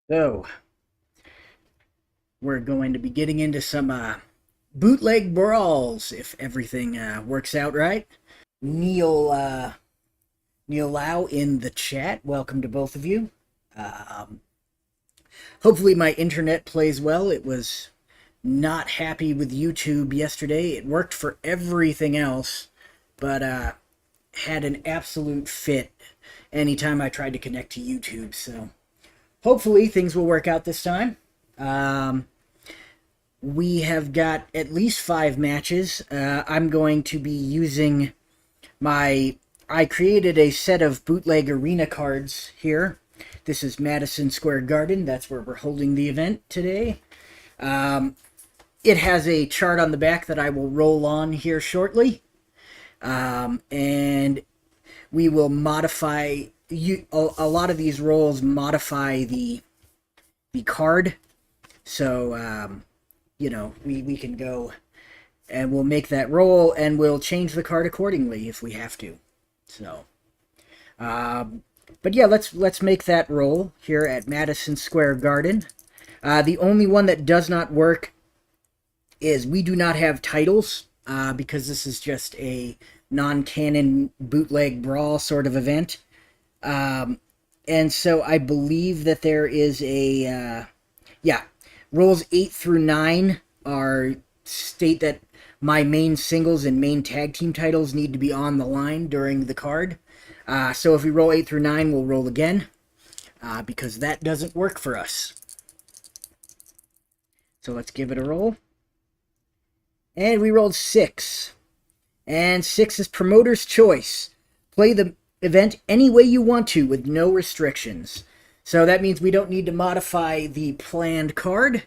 So, we're going to be getting into some bootleg brawls if everything works out right. Neil Neil Lau in the chat. Welcome to both of you. Um, Hopefully my internet plays well. It was not happy with YouTube yesterday. It worked for everything else, but had an absolute fit anytime I tried to connect to YouTube. So hopefully things will work out this time. We have got at least 5 matches. I'm going to be using I created a set of bootleg arena cards here. This is Madison Square Garden. That's where we're holding the event today. It has a chart on the back that I will roll on here shortly. And we will modify... A lot of these rolls modify the card. So... we can go and we'll make that roll and we'll change the card accordingly if we have to. So, but yeah, let's make that roll here at Madison Square Garden. The only one that does not work is we do not have titles because this is just a non-canon bootleg brawl sort of event. And so I believe that there is a, rolls 8 through 9 state that my main singles and main tag team titles need to be on the line during the card. So if we roll 8 through 9, we'll roll again, because that doesn't work for us. So let's give it a roll. And we rolled 6. And 6 is Promoter's Choice. Play the event any way you want to with no restrictions. So that means we don't need to modify the planned card,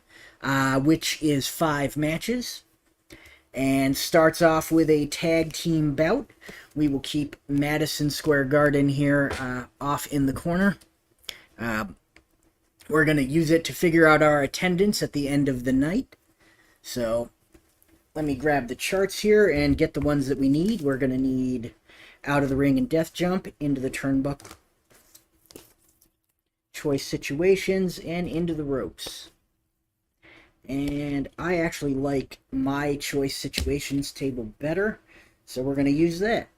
which is 5 matches. And starts off with a tag team bout. We will keep Madison Square Garden here off in the corner. We're going to use it to figure out our attendance at the end of the night. So let me grab the charts here and get the ones that we need. We're going to need Out of the Ring and Death Jump, Into the Turnbuckle, Choice Situations, and Into the Ropes. And I actually like my Choice Situations table better, so we're going to use that.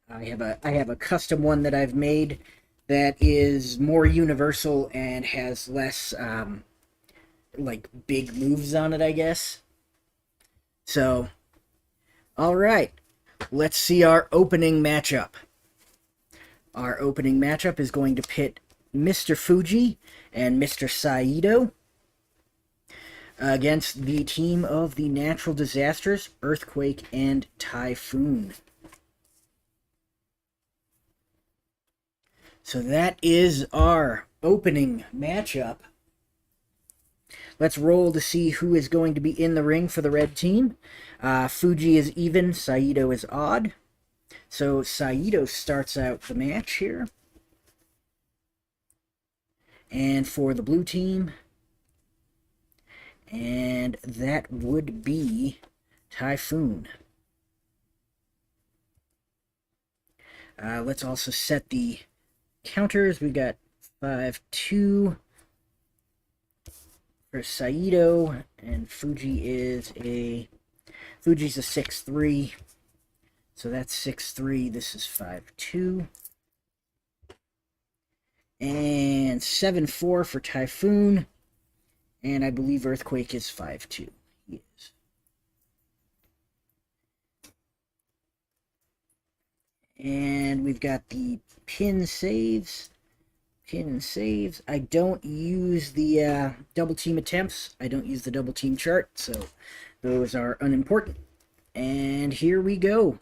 I have a custom one that I've made that is more universal and has less like big moves on it, I guess. So, all right, let's see our opening matchup. Our opening matchup is going to pit Mr. Fuji and Mr. Saito against the team of the Natural Disasters, Earthquake and Typhoon. So that is our opening matchup. Let's roll to see who is going to be in the ring for the red team. Fuji is even, Saito is odd. So Saito starts out the match here. And for the blue team, and that would be Typhoon. Let's also set the counters. We got 5-2 for Saito, and Fuji's a 6-3. So that's 6-3. This is 5-2. And 7-4 for Typhoon. And I believe Earthquake is 5-2. He is. And we've got the pin saves. Pin saves. I don't use the double team attempts. I don't use the double team chart, so those are unimportant. And here we go.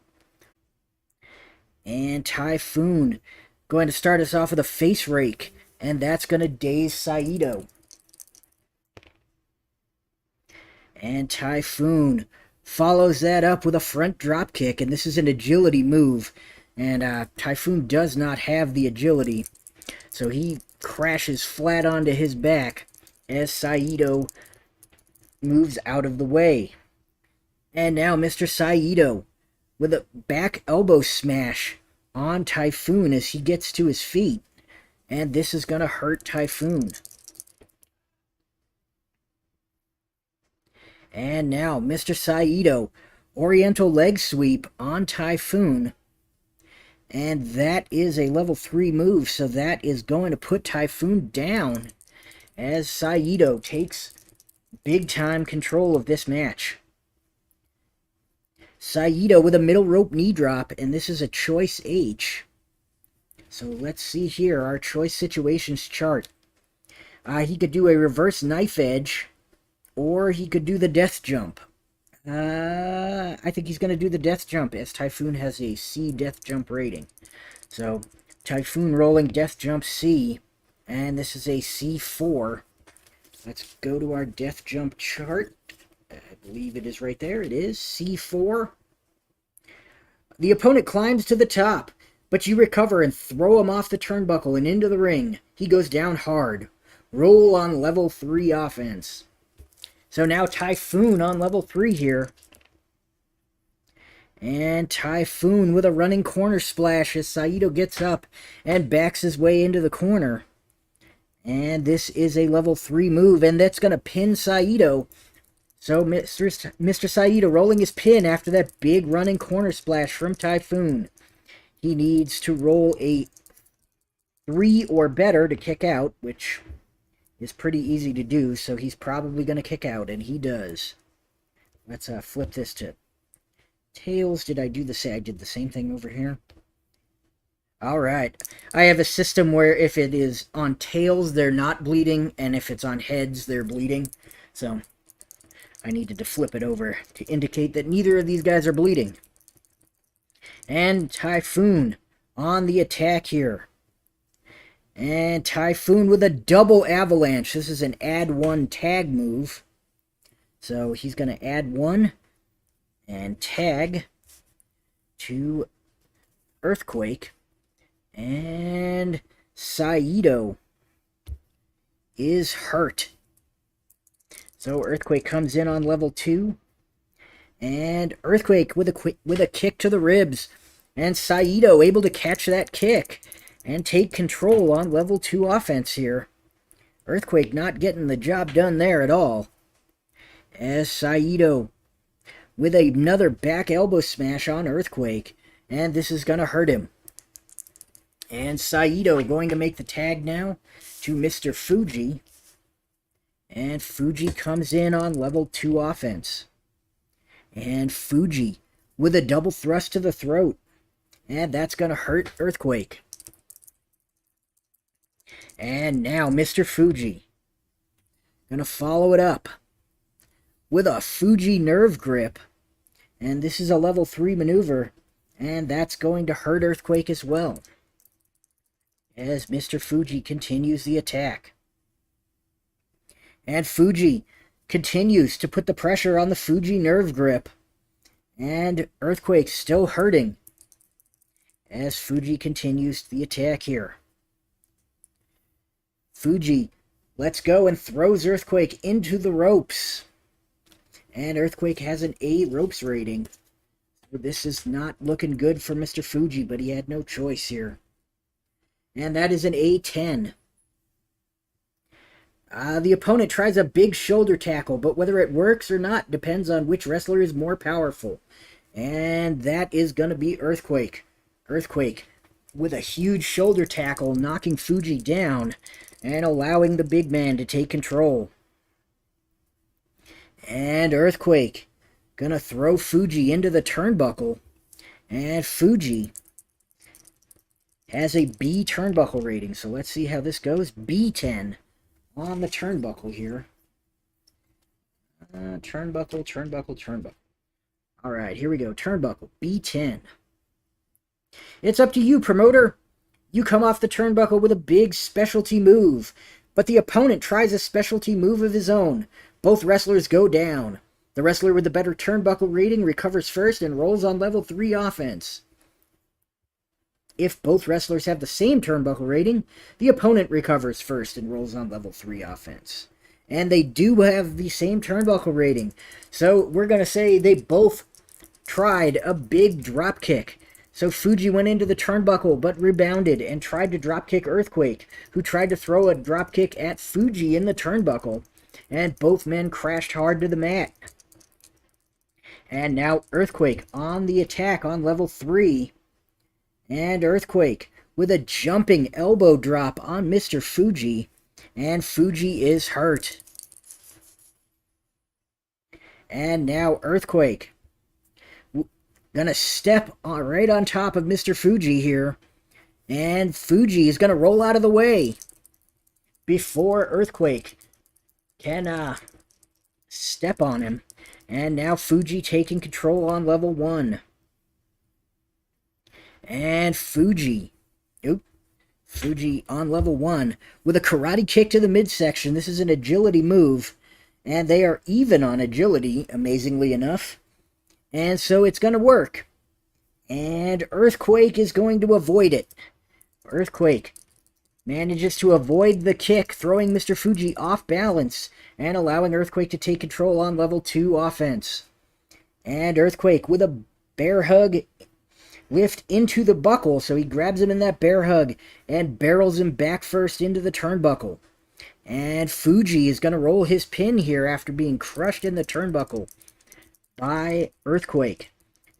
And Typhoon going to start us off with a face rake. And that's going to daze Saito. And Typhoon follows that up with a front drop kick, and this is an agility move. And Typhoon does not have the agility, so he crashes flat onto his back as Saito moves out of the way. And now Mr. Saito with a back elbow smash on Typhoon as he gets to his feet. And this is going to hurt Typhoon. And now, Mr. Saito, Oriental leg sweep on Typhoon. And that is a level 3 move, so that is going to put Typhoon down as Saito takes big-time control of this match. Saito with a middle rope knee drop, and this is a choice H. So let's see here, our choice situations chart. He could do a reverse knife edge, or he could do the death jump. I think he's going to do the death jump, as Typhoon has a C death jump rating. So, Typhoon rolling death jump C, and this is a C4. Let's go to our death jump chart. I believe it is right there. It is C4. The opponent climbs to the top, but you recover and throw him off the turnbuckle and into the ring. He goes down hard. Roll on level 3 offense. So now Typhoon on level 3 here. And Typhoon with a running corner splash as Saito gets up and backs his way into the corner. And this is a level 3 move, and that's going to pin Saito. So Mr. Saito rolling his pin after that big running corner splash from Typhoon. He needs to roll a 3 or better to kick out, which is pretty easy to do, so he's probably going to kick out, and he does. Let's flip this to tails. Did I do the same? I did the same thing over here. Alright. I have a system where if it is on tails, they're not bleeding, and if it's on heads, they're bleeding. So, I needed to flip it over to indicate that neither of these guys are bleeding. And Typhoon on the attack here. And Typhoon with a double avalanche. This is an add 1 tag move. So he's going to add 1 and tag to Earthquake. And Saito is hurt. So Earthquake comes in on level 2. And Earthquake with a kick to the ribs. And Saito able to catch that kick and take control on level 2 offense here. Earthquake not getting the job done there at all. As Saito with another back elbow smash on Earthquake. And this is going to hurt him. And Saito going to make the tag now to Mr. Fuji. And Fuji comes in on level 2 offense. And Fuji with a double thrust to the throat. And that's going to hurt Earthquake. And now Mr. Fuji going to follow it up with a Fuji nerve grip. And this is a level 3 maneuver. And that's going to hurt Earthquake as well. As Mr. Fuji continues the attack. And Fuji continues to put the pressure on the Fuji nerve grip. And Earthquake still hurting as Fuji continues the attack here. Fuji lets go and throws Earthquake into the ropes. And Earthquake has an A ropes rating. So this is not looking good for Mr. Fuji, but he had no choice here. And that is an A10. The opponent tries a big shoulder tackle, but whether it works or not depends on which wrestler is more powerful. And that is going to be Earthquake. Earthquake with a huge shoulder tackle, knocking Fuji down and allowing the big man to take control. And Earthquake going to throw Fuji into the turnbuckle. And Fuji has a B turnbuckle rating, so let's see how this goes. B10 on the turnbuckle here. Turnbuckle. Alright, here we go. Turnbuckle, B10. It's up to you, promoter. You come off the turnbuckle with a big specialty move, but the opponent tries a specialty move of his own. Both wrestlers go down. The wrestler with the better turnbuckle rating recovers first and rolls on level 3 offense. If both wrestlers have the same turnbuckle rating, the opponent recovers first and rolls on level 3 offense. And they do have the same turnbuckle rating. So we're going to say they both tried a big drop kick. So Fuji went into the turnbuckle, but rebounded and tried to dropkick Earthquake, who tried to throw a dropkick at Fuji in the turnbuckle. And both men crashed hard to the mat. And now Earthquake on the attack on level 3. And Earthquake with a jumping elbow drop on Mr. Fuji. And Fuji is hurt. And now Earthquake gonna step right on top of Mr. Fuji here. And Fuji is gonna roll out of the way before Earthquake can step on him. And now Fuji taking control on level 1. And Fuji on level 1 with a karate kick to the midsection. This is an agility move. And they are even on agility, amazingly enough. And so it's going to work. And Earthquake is going to avoid it. Earthquake manages to avoid the kick, throwing Mr. Fuji off balance and allowing Earthquake to take control on level 2 offense. And Earthquake with a bear hug lift into the buckle, so he grabs him in that bear hug and barrels him back first into the turnbuckle. And Fuji is going to roll his pin here after being crushed in the turnbuckle by Earthquake.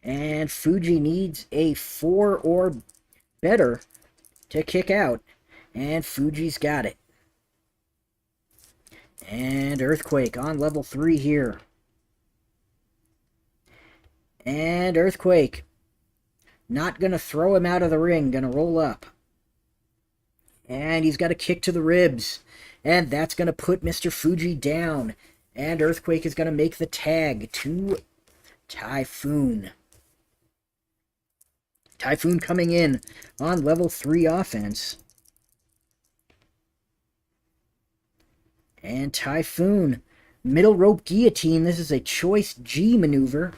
And Fuji needs a 4 or better to kick out. And Fuji's got it. And Earthquake on level 3 here. And Earthquake not going to throw him out of the ring. Going to roll up. And he's got a kick to the ribs. And that's going to put Mr. Fuji down. And Earthquake is going to make the tag to Typhoon. Typhoon coming in on level 3 offense. And Typhoon, middle rope guillotine. This is a choice G maneuver.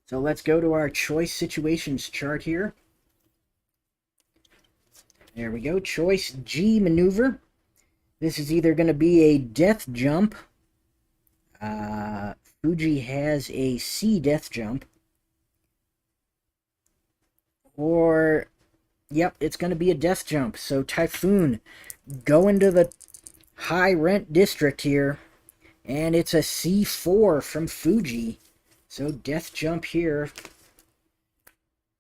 So let's go to our choice situations chart here. There we go, choice G maneuver. This is either going to be a death jump. Fuji has a C death jump. Or, yep, it's going to be a death jump. So Typhoon going to the high rent district here. And it's a C4 from Fuji. So death jump here.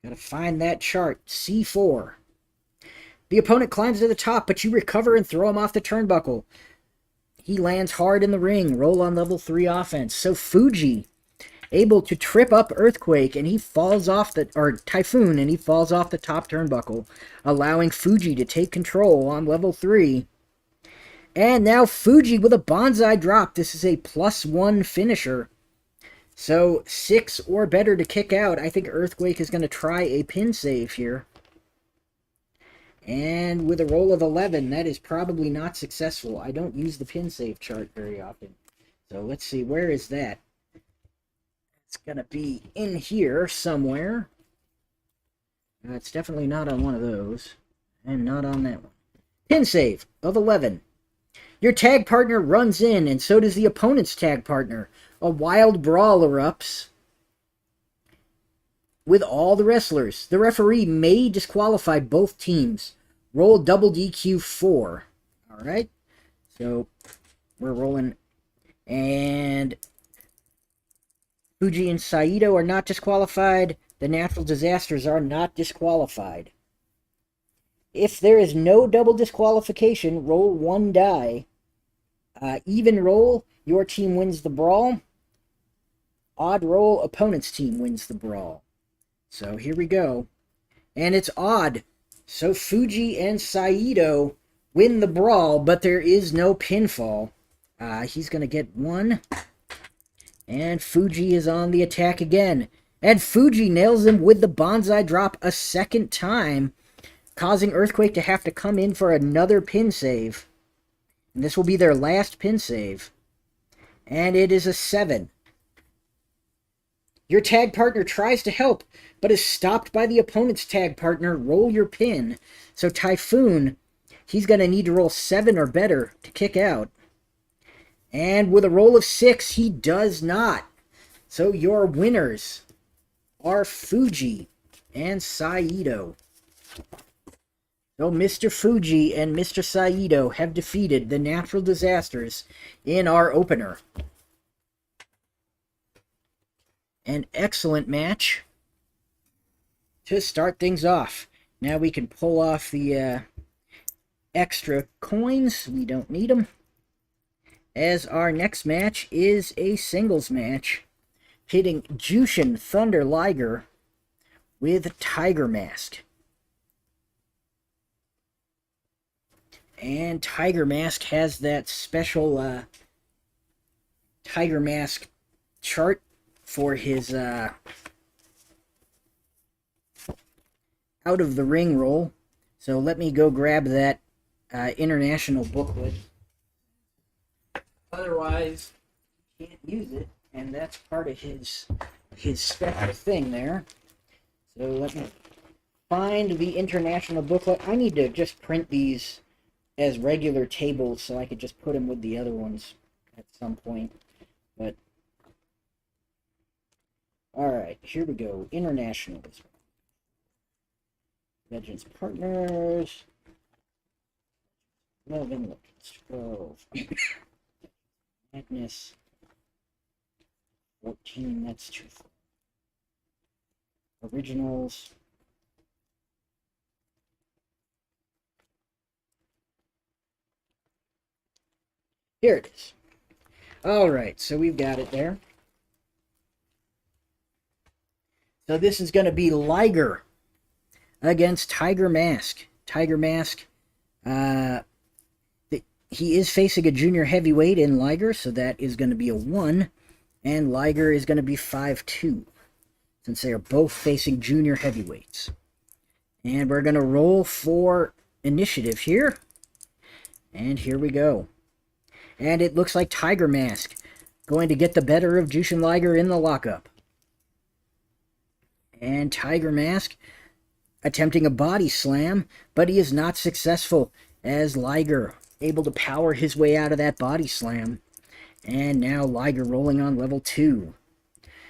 Gotta find that chart. C4. The opponent climbs to the top, but you recover and throw him off the turnbuckle. He lands hard in the ring. Roll on level 3 offense. So Fuji able to trip up Earthquake, and he falls off the, or Typhoon, and he falls off the top turnbuckle, allowing Fuji to take control on level 3. And now Fuji with a bonsai drop. This is a +1 finisher. So 6 or better to kick out. I think Earthquake is going to try a pin save here. And with a roll of 11, that is probably not successful. I don't use the pin save chart very often. So let's see, where is that? It's going to be in here somewhere. It's definitely not on one of those. And not on that one. Pin save of 11. Your tag partner runs in, and so does the opponent's tag partner. A wild brawl erupts with all the wrestlers. The referee may disqualify both teams. Roll double DQ 4. Alright. So, we're rolling. And Fuji and Saito are not disqualified. The Natural Disasters are not disqualified. If there is no double disqualification, roll 1 die. Even roll, your team wins the brawl. Odd roll, opponent's team wins the brawl. So here we go. And it's odd. So Fuji and Saito win the brawl, but there is no pinfall. He's going to get 1. And Fuji is on the attack again. And Fuji nails him with the bonsai drop a second time, causing Earthquake to have to come in for another pin save. And this will be their last pin save. And it is a 7. Your tag partner tries to help, but is stopped by the opponent's tag partner. Roll your pin. So Typhoon, he's going to need to roll 7 or better to kick out. And with a roll of 6, he does not. So your winners are Fuji and Saito. So Mr. Fuji and Mr. Saito have defeated the natural disasters in our opener. An excellent match to start things off. Now we can pull off the extra coins. We don't need them. As our next match is a singles match pitting Jushin Thunder Liger with Tiger Mask. And Tiger Mask has that special Tiger Mask chart for his out of the ring roll. So let me go grab that international booklet. Otherwise, you can't use it, and that's part of his special thing there. So let me find the international booklet. I need to just print these as regular tables so I could just put them with the other ones at some point. But alright, here we go. International. Legends Partners. 11, look, it's 12. Magnus. 14, that's too far. Originals. Here it is. Alright, so we've got it there. So this is going to be Liger against Tiger Mask. Tiger Mask, he is facing a junior heavyweight in Liger, so that is going to be a 1. And Liger is going to be 5'2", since they are both facing junior heavyweights. And we're going to roll for initiative here. And here we go. And it looks like Tiger Mask going to get the better of Jushin Liger in the lockup. And Tiger Mask attempting a body slam, but he is not successful as Liger able to power his way out of that body slam. And now Liger rolling on level 2.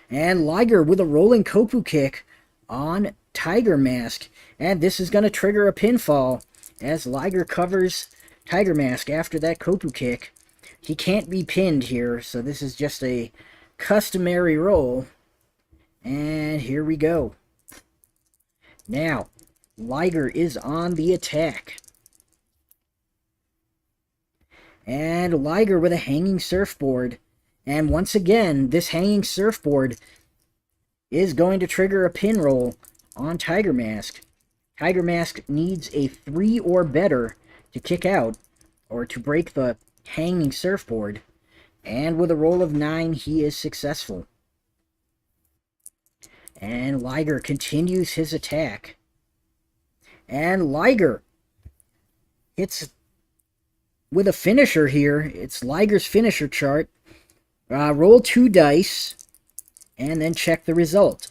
And Liger with a rolling Kopu kick on Tiger Mask. And this is going to trigger a pinfall as Liger covers Tiger Mask after that Kopu kick. He can't be pinned here, so this is just a customary roll. And here we go. Now, Liger is on the attack. And Liger with a hanging surfboard. And once again, this hanging surfboard is going to trigger a pin roll on Tiger Mask. Tiger Mask needs a 3 or better to kick out, or to break the hanging surfboard. And with a roll of 9, he is successful. And Liger continues his attack. And Liger hits with a finisher here. It's Liger's finisher chart. Roll 2 dice. And then check the result.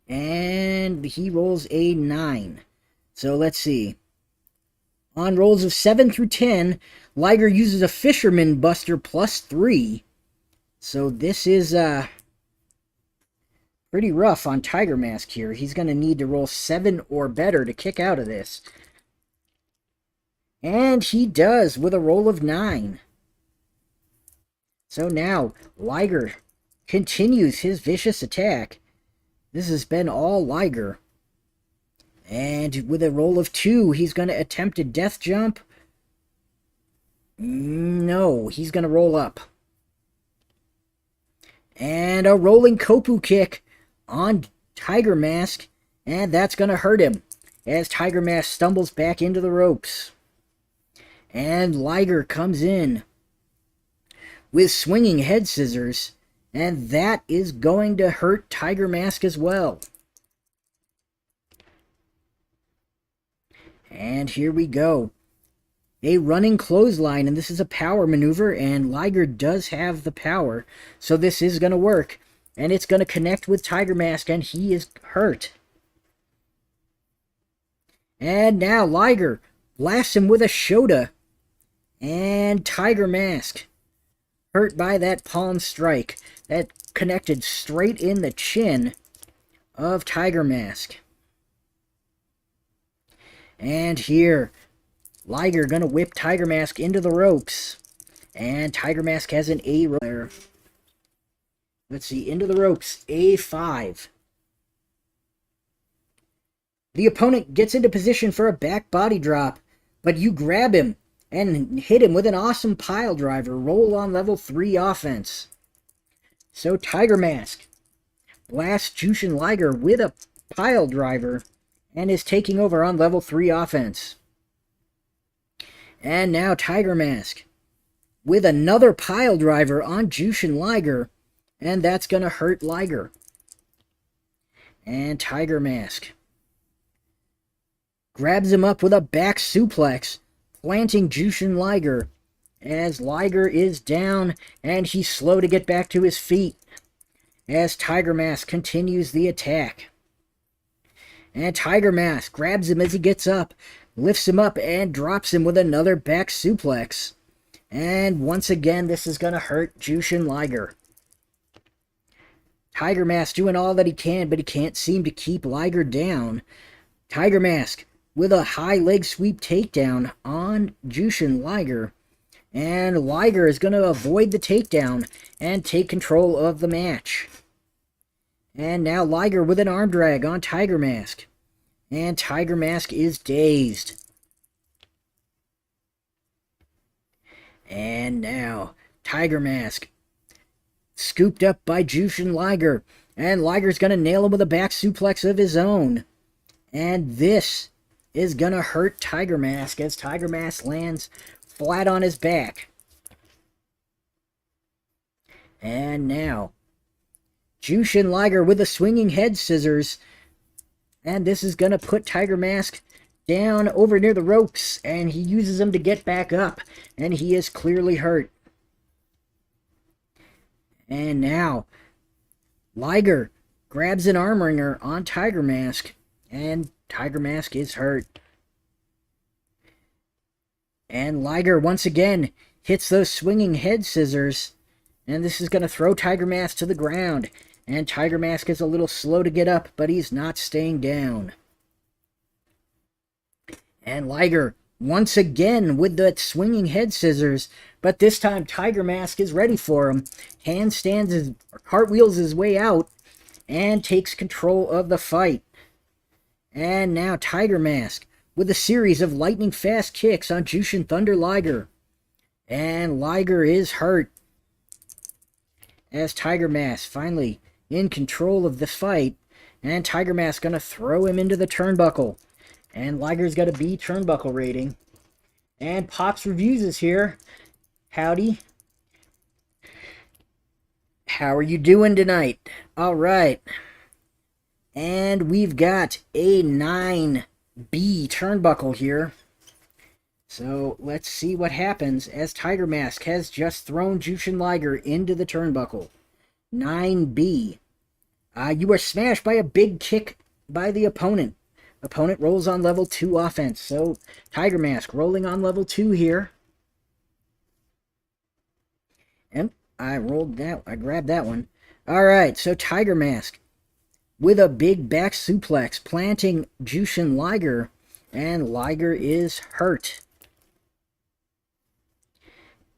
And he rolls a 9. So let's see. On rolls of 7 through 10, Liger uses a Fisherman Buster plus 3. So this is pretty rough on Tiger Mask here. He's going to need to roll 7 or better to kick out of this. And he does with a roll of 9. So now, Liger continues his vicious attack. This has been all Liger. And with a roll of 2, he's going to attempt a death jump. No, he's going to roll up. And a rolling Kopu kick on Tiger Mask. And that's going to hurt him as Tiger Mask stumbles back into the ropes. And Liger comes in with swinging head scissors. And that is going to hurt Tiger Mask as well. And here we go. A running clothesline, and this is a power maneuver, and Liger does have the power, so this is going to work. And it's going to connect with Tiger Mask, and he is hurt. And now Liger blasts him with a Shota, and Tiger Mask hurt by that palm strike. That connected straight in the chin of Tiger Mask. And here, Liger gonna whip Tiger Mask into the ropes. And Tiger Mask has an A there. Let's see, into the ropes, A5. The opponent gets into position for a back body drop, but you grab him and hit him with an awesome pile driver. Roll on level 3 offense. So Tiger Mask blasts Jushin Liger with a pile driver and is taking over on level 3 offense. And now Tiger Mask with another pile driver on Jushin Liger, and that's going to hurt Liger. And Tiger Mask grabs him up with a back suplex, planting Jushin Liger as Liger is down and he's slow to get back to his feet as Tiger Mask continues the attack. And Tiger Mask grabs him as he gets up, lifts him up, and drops him with another back suplex. And once again, this is going to hurt Jushin Liger. Tiger Mask doing all that he can, but he can't seem to keep Liger down. Tiger Mask with a high leg sweep takedown on Jushin Liger. And Liger is going to avoid the takedown and take control of the match. And now Liger with an arm drag on Tiger Mask. And Tiger Mask is dazed. And now Tiger Mask scooped up by Jushin Liger. And Liger's going to nail him with a back suplex of his own. And this is going to hurt Tiger Mask as Tiger Mask lands flat on his back. And now Jushin Liger with a swinging head scissors. And this is going to put Tiger Mask down over near the ropes. And he uses them to get back up. And he is clearly hurt. And now Liger grabs an arm wringer on Tiger Mask. And Tiger Mask is hurt. And Liger once again hits those swinging head scissors. And this is going to throw Tiger Mask to the ground. And Tiger Mask is a little slow to get up, but he's not staying down. And Liger once again with that swinging head scissors, but this time Tiger Mask is ready for him. Cartwheels his way out and takes control of the fight. And now Tiger Mask with a series of lightning fast kicks on Jushin Thunder Liger. And Liger is hurt as Tiger Mask finally in control of the fight. And Tiger Mask gonna throw him into the turnbuckle. And Liger's got a B turnbuckle rating. And Pops Reviews is here. Howdy. How are you doing tonight? Alright. And we've got a 9B turnbuckle here. So let's see what happens as Tiger Mask has just thrown Jushin Liger into the turnbuckle. 9B. You are smashed by a big kick by the opponent. Opponent rolls on level 2 offense. So Tiger Mask rolling on level 2 here. And I grabbed that one. Alright, so Tiger Mask with a big back suplex, planting Jushin Liger, and Liger is hurt.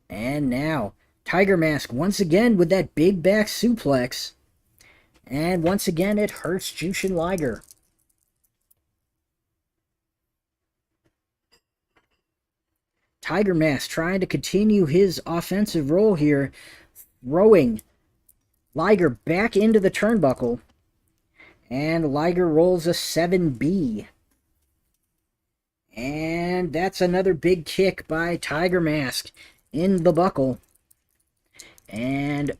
And now, Tiger Mask once again with that big back suplex, and once again it hurts Jushin Liger. Tiger Mask trying to continue his offensive role here, throwing Liger back into the turnbuckle. And Liger rolls a 7B. And that's another big kick by Tiger Mask in the buckle. And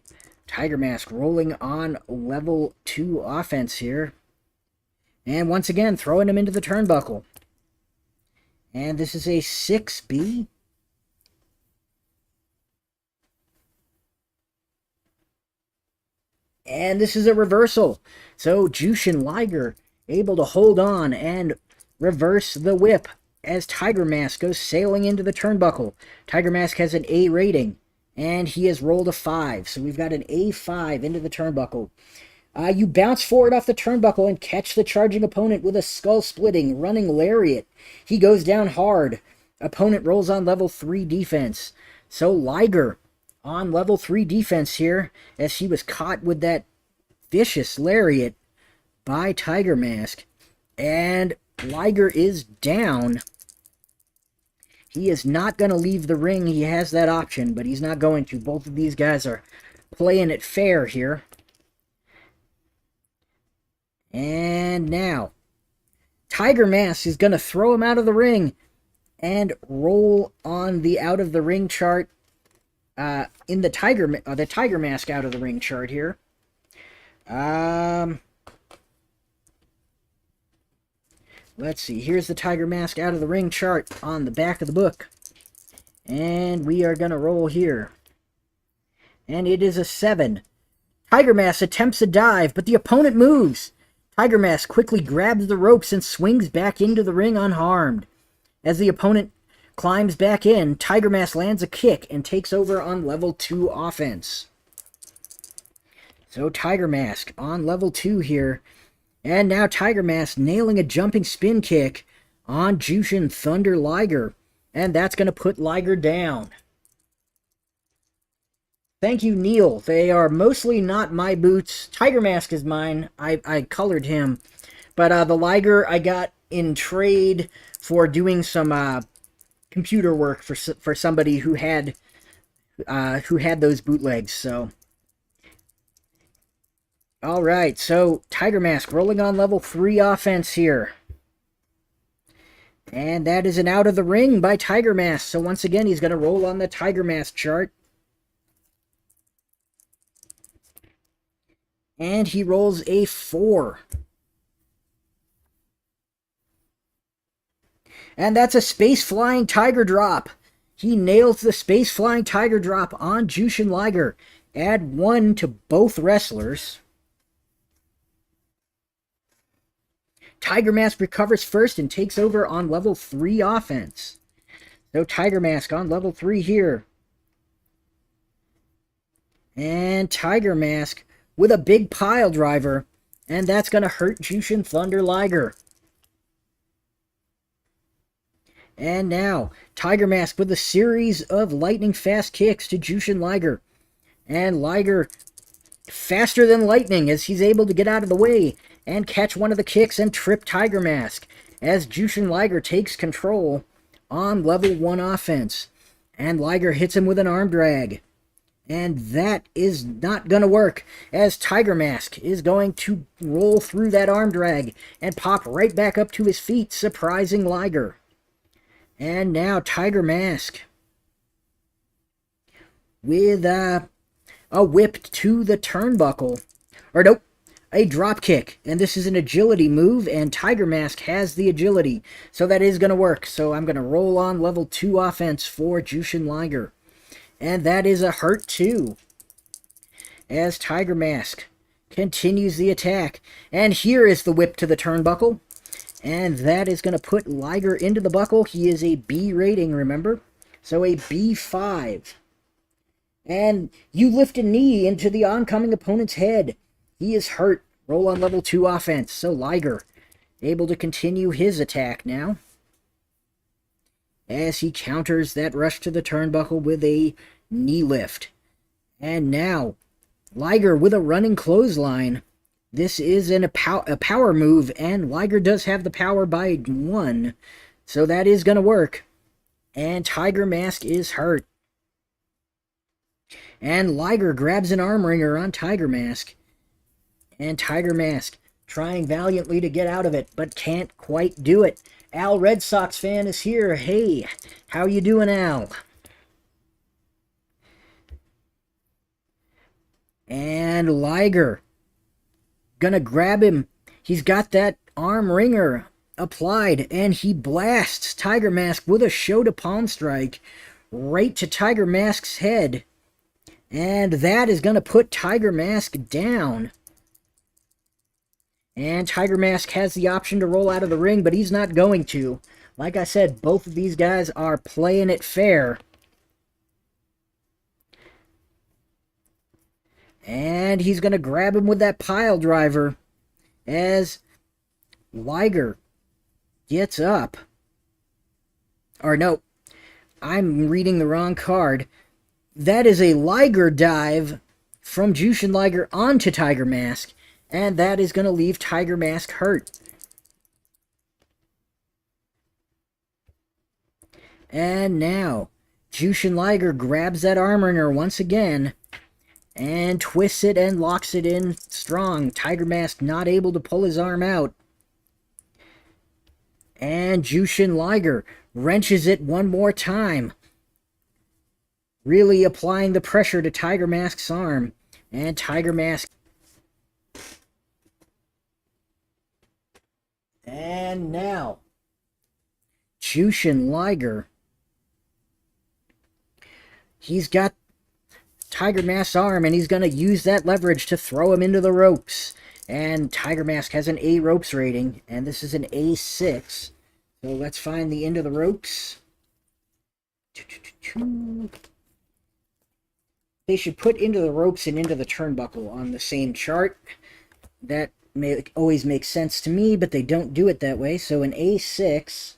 Tiger Mask rolling on level 2 offense here. And once again, throwing him into the turnbuckle. And this is a 6B. And this is a reversal. So Jushin Liger able to hold on and reverse the whip as Tiger Mask goes sailing into the turnbuckle. Tiger Mask has an A rating. And he has rolled a 5. So we've got an A5 into the turnbuckle. You bounce forward off the turnbuckle and catch the charging opponent with a skull-splitting, running lariat. He goes down hard. Opponent rolls on level 3 defense. So Liger on level 3 defense here, as he was caught with that vicious lariat by Tiger Mask. And Liger is down. He is not going to leave the ring. He has that option, but he's not going to. Both of these guys are playing it fair here. And now, Tiger Mask is going to throw him out of the ring and roll on the out of the ring chart in the Tiger Mask out of the ring chart here. Let's see. Here's the Tiger Mask out of the ring chart on the back of the book. And we are going to roll here. And it is a 7. Tiger Mask attempts a dive, but the opponent moves. Tiger Mask quickly grabs the ropes and swings back into the ring unharmed. As the opponent climbs back in, Tiger Mask lands a kick and takes over on level 2 offense. So Tiger Mask on level 2 here. And now Tiger Mask nailing a jumping spin kick on Jushin Thunder Liger. And that's going to put Liger down. Thank you, Neil. They are mostly not my boots. Tiger Mask is mine. I colored him. But the Liger I got in trade for doing some computer work for somebody who had those bootlegs. So, all right. So Tiger Mask rolling on level 3 offense here. And that is an out of the ring by Tiger Mask. So once again, he's going to roll on the Tiger Mask chart. And he rolls a 4. And that's a space-flying tiger drop. He nails the space-flying tiger drop on Jushin Liger. Add 1 to both wrestlers. Tiger Mask recovers first and takes over on level 3 offense. So Tiger Mask on level 3 here. And Tiger Mask with a big pile driver, and that's going to hurt Jushin Thunder Liger. And now, Tiger Mask with a series of lightning fast kicks to Jushin Liger. And Liger faster than lightning as he's able to get out of the way and catch one of the kicks and trip Tiger Mask as Jushin Liger takes control on level 1 offense. And Liger hits him with an arm drag. And that is not going to work, as Tiger Mask is going to roll through that arm drag and pop right back up to his feet, surprising Liger. And now Tiger Mask with a whip to the turnbuckle. Or nope, a drop kick. And this is an agility move, and Tiger Mask has the agility. So that is going to work. So I'm going to roll on level 2 offense for Jushin Liger. And that is a hurt 2. As Tiger Mask continues the attack. And here is the whip to the turnbuckle. And that is going to put Liger into the buckle. He is a B rating, remember? So a B5. And you lift a knee into the oncoming opponent's head. He is hurt. Roll on level 2 offense. So Liger able to continue his attack now, as he counters that rush to the turnbuckle with a knee lift. And now, Liger with a running clothesline. This is a power move, and Liger does have the power by 1, so that is going to work. And Tiger Mask is hurt. And Liger grabs an arm wringer on Tiger Mask. And Tiger Mask trying valiantly to get out of it, but can't quite do it. Al Red Sox fan is here. Hey, how you doing, Al? And Liger gonna grab him. He's got that arm wringer applied, and he blasts Tiger Mask with a show to palm strike right to Tiger Mask's head. And that is gonna put Tiger Mask down. And Tiger Mask has the option to roll out of the ring, but he's not going to. Like I said, both of these guys are playing it fair. And he's going to grab him with that pile driver as Liger gets up. Or no, I'm reading the wrong card. That is a Liger dive from Jushin Liger onto Tiger Mask, and that is going to leave Tiger Mask hurt. And now, Jushin Liger grabs that arm wringer once again, and twists it and locks it in strong. Tiger Mask not able to pull his arm out. And Jushin Liger wrenches it one more time, really applying the pressure to Tiger Mask's arm. And Tiger Mask. And now, Jushin Liger. He's got Tiger Mask's arm, and he's going to use that leverage to throw him into the ropes. And Tiger Mask has an A ropes rating, and this is an A6. So let's find the end of the ropes. They should put into the ropes and into the turnbuckle on the same chart. That always makes sense to me, but they don't do it that way. So an A6.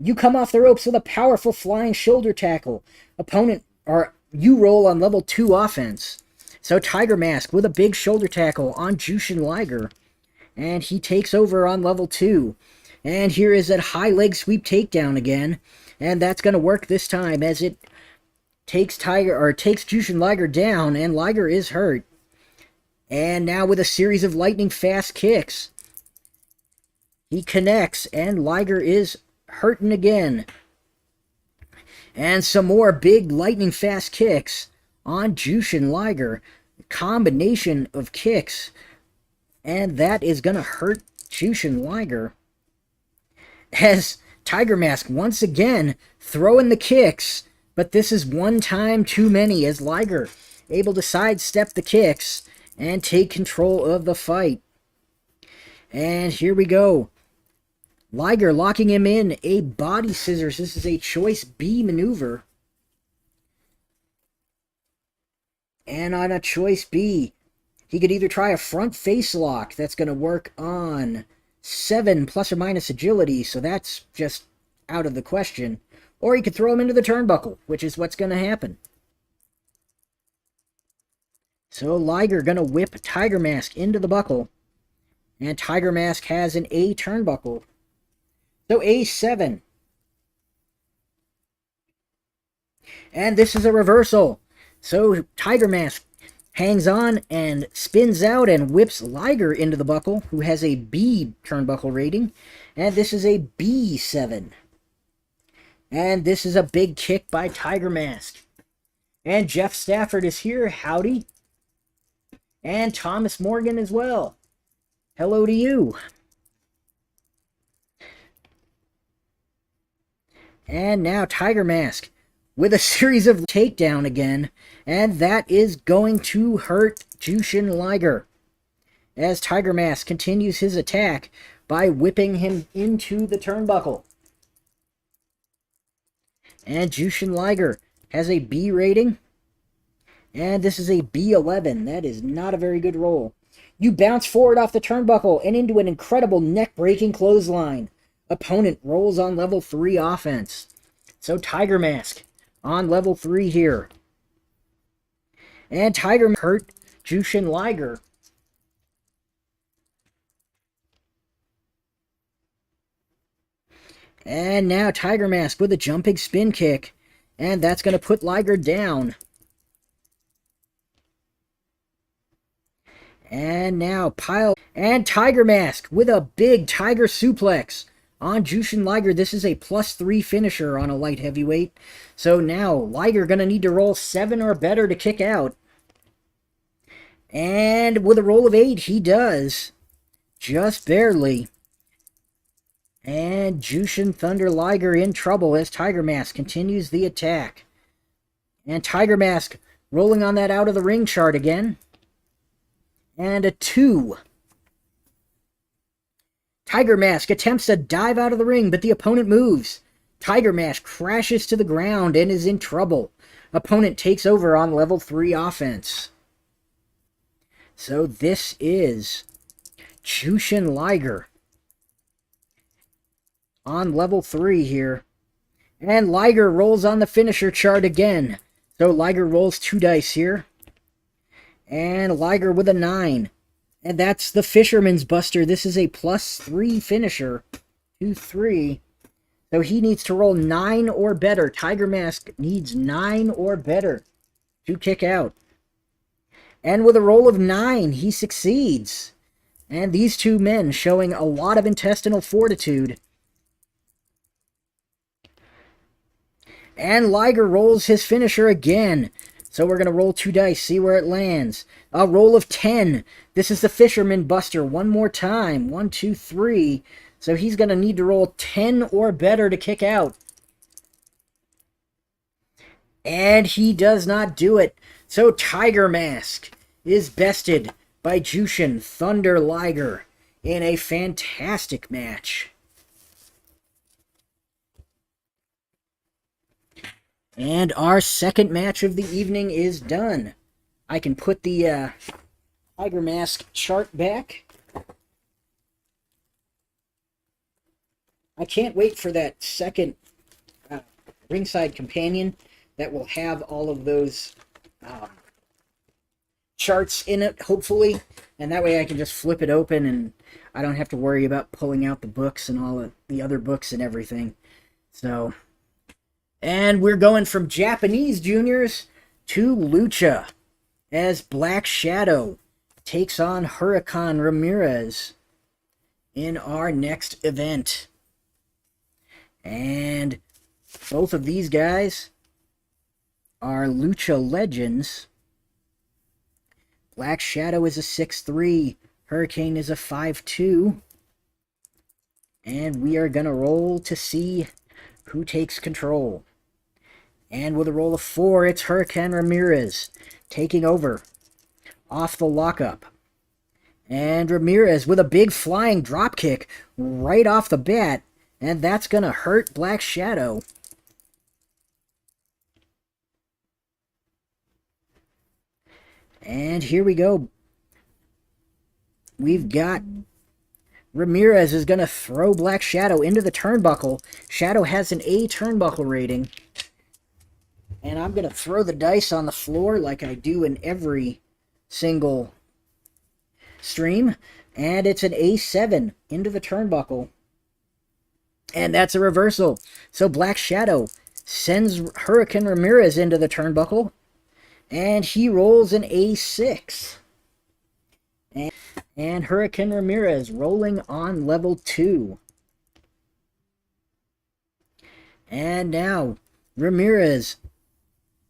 You come off the ropes with a powerful flying shoulder tackle. Opponent, or you roll on level 2 offense. So Tiger Mask with a big shoulder tackle on Jushin Liger. And he takes over on level 2. And here is that high leg sweep takedown again. And that's going to work this time as it takes Jushin Liger down, and Liger is hurt. And now with a series of lightning fast kicks, he connects, and Liger is hurting again. And some more big lightning fast kicks on Jushin Liger. Combination of kicks, and that is going to hurt Jushin Liger. As Tiger Mask once again throwing the kicks, but this is one time too many as Liger able to sidestep the kicks and take control of the fight. And here we go. Liger locking him in a body scissors. This is a choice B maneuver. And on a choice B, he could either try a front face lock. That's going to work on 7 plus or minus agility, so that's just out of the question. Or he could throw him into the turnbuckle, which is what's going to happen. So Liger going to whip Tiger Mask into the buckle. And Tiger Mask has an A turnbuckle. So A7. And this is a reversal. So Tiger Mask hangs on and spins out and whips Liger into the buckle, who has a B turnbuckle rating. And this is a B7. And this is a big kick by Tiger Mask. And Jeff Stafford is here. Howdy. And Thomas Morgan as well. Hello to you. And now Tiger Mask with a series of takedown again. And that is going to hurt Jushin Liger, as Tiger Mask continues his attack by whipping him into the turnbuckle. And Jushin Liger has a B rating. And this is a B11. That is not a very good roll. You bounce forward off the turnbuckle and into an incredible neck-breaking clothesline. Opponent rolls on level 3 offense. So Tiger Mask on level 3 here. And Tiger hurt Jushin Liger. And now Tiger Mask with a jumping spin kick. And that's going to put Liger down. And now and Tiger Mask with a big Tiger suplex on Jushin Liger. This is a +3 finisher on a light heavyweight. So now Liger going to need to roll 7 or better to kick out. And with a roll of 8, he does. Just barely. And Jushin Thunder Liger in trouble as Tiger Mask continues the attack. And Tiger Mask rolling on that out of the ring chart again. And a 2. Tiger Mask attempts to dive out of the ring, but the opponent moves. Tiger Mask crashes to the ground and is in trouble. Opponent takes over on level 3 offense. So this is Jushin Liger on level 3 here. And Liger rolls on the finisher chart again. So Liger rolls 2 dice here. And Liger with a 9. And that's the Fisherman's Buster. This is a +3 finisher. 2, 3. So he needs to roll 9 or better. Tiger Mask needs 9 or better to kick out. And with a roll of 9, he succeeds. And these two men showing a lot of intestinal fortitude. And Liger rolls his finisher again. So we're going to roll 2 dice, see where it lands. A roll of 10. This is the Fisherman Buster. One more time. 1, 2, 3. So he's going to need to roll 10 or better to kick out. And he does not do it. So Tiger Mask is bested by Jushin Thunder Liger in a fantastic match. And our second match of the evening is done. I can put the Tiger Mask chart back. I can't wait for that second ringside companion that will have all of those charts in it, hopefully. And that way I can just flip it open and I don't have to worry about pulling out the books and all of the other books and everything. So... and we're going from Japanese juniors to Lucha as Black Shadow takes on Huracan Ramirez in our next event. And both of these guys are Lucha legends. Black Shadow is a 6'3", Huracan is a 5'2". And we are going to roll to see who takes control. And with a roll of 4, it's Huracan Ramirez taking over off the lockup. And Ramirez with a big flying dropkick right off the bat. And that's going to hurt Black Shadow. And here we go. We've got Ramirez is going to throw Black Shadow into the turnbuckle. Shadow has an A turnbuckle rating. And I'm going to throw the dice on the floor like I do in every single stream. And it's an A7 into the turnbuckle. And that's a reversal. So Black Shadow sends Huracan Ramirez into the turnbuckle. And he rolls an A6. And Huracan Ramirez rolling on level 2. And now Ramirez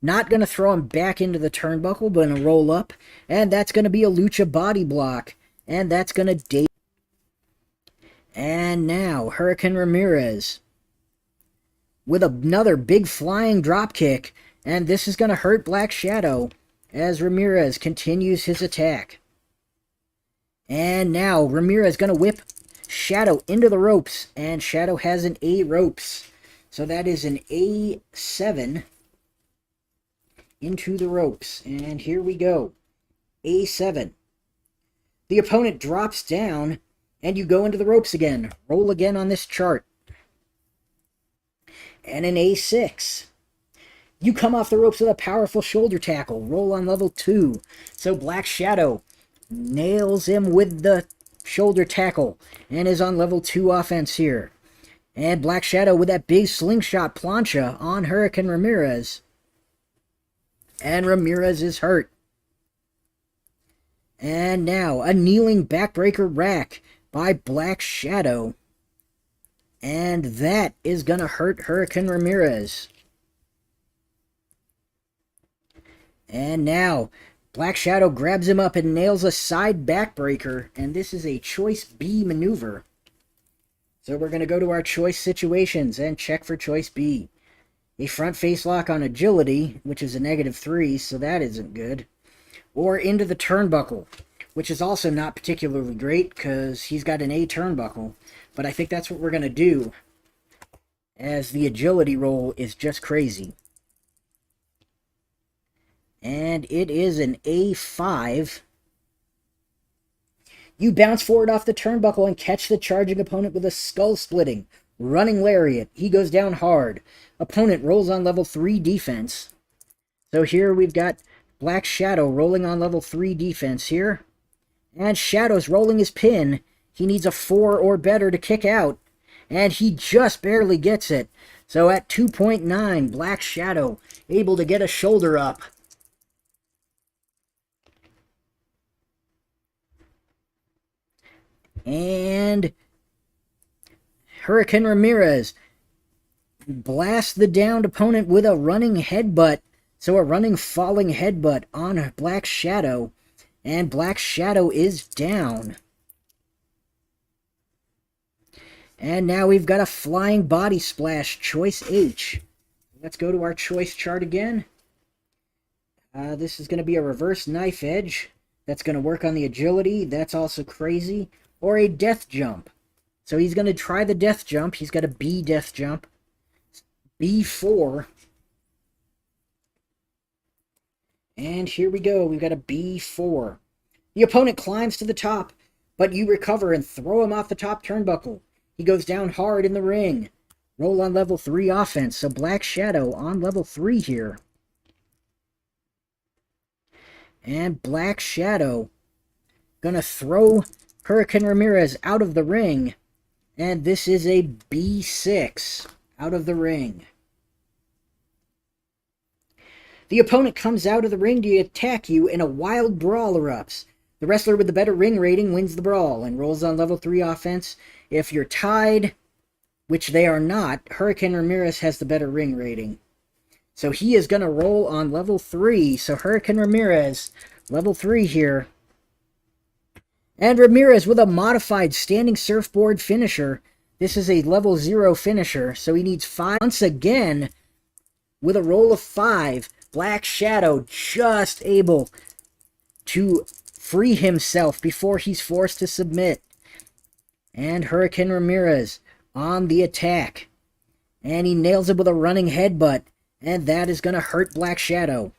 not going to throw him back into the turnbuckle, but going to roll up. And that's going to be a Lucha body block. And that's going to date. And now Huracan Ramirez with another big flying dropkick. And this is going to hurt Black Shadow as Ramirez continues his attack. And now Ramirez going to whip Shadow into the ropes. And Shadow has an A ropes. So that is an A7 into the ropes. And here we go. A7. The opponent drops down. And you go into the ropes again. Roll again on this chart. And an A6. You come off the ropes with a powerful shoulder tackle. Roll on level 2. So Black Shadow nails him with the shoulder tackle. And is on level 2 offense here. And Black Shadow with that big slingshot plancha on Huracan Ramirez. And Ramirez is hurt. And now a kneeling backbreaker rack by Black Shadow. And that is going to hurt Huracan Ramirez. And now Black Shadow grabs him up and nails a side backbreaker. And this is a choice B maneuver. So we're going to go to our choice situations and check for choice B. A front face lock on agility, which is a -3, so that isn't good. Or into the turnbuckle, which is also not particularly great because he's got an A turnbuckle. But I think that's what we're going to do, as the agility roll is just crazy. And it is an A5. You bounce forward off the turnbuckle and catch the charging opponent with a skull-splitting running lariat. He goes down hard. Opponent rolls on level 3 defense. So here we've got Black Shadow rolling on level 3 defense here. And Shadow's rolling his pin. He needs a 4 or better to kick out. And he just barely gets it. So at 2.9, Black Shadow able to get a shoulder up. And Huracan Ramirez blasts the downed opponent with a running headbutt. So a running falling headbutt on Black Shadow. And Black Shadow is down. And now we've got a flying body splash, choice H. Let's go to our choice chart again. This is going to be a reverse knife edge. That's going to work on the agility. That's also crazy. Or a death jump. So he's going to try the death jump. He's got a B death jump. B4. And here we go. We've got a B4. The opponent climbs to the top, but you recover and throw him off the top turnbuckle. He goes down hard in the ring. Roll on level 3 offense. So Black Shadow on level 3 here. And Black Shadow gonna throw Huracan Ramirez out of the ring. And this is a B6 out of the ring. The opponent comes out of the ring to attack you in a wild brawl erupts. The wrestler with the better ring rating wins the brawl and rolls on level 3 offense. If you're tied, which they are not, Huracan Ramirez has the better ring rating. So he is going to roll on level 3. So Huracan Ramirez, level 3 here. And Ramirez with a modified standing surfboard finisher. This is a level 0 finisher, so he needs 5. Once again, with a roll of 5, Black Shadow just able to free himself before he's forced to submit. And Huracan Ramirez on the attack. And he nails it with a running headbutt. And that is going to hurt Black Shadow.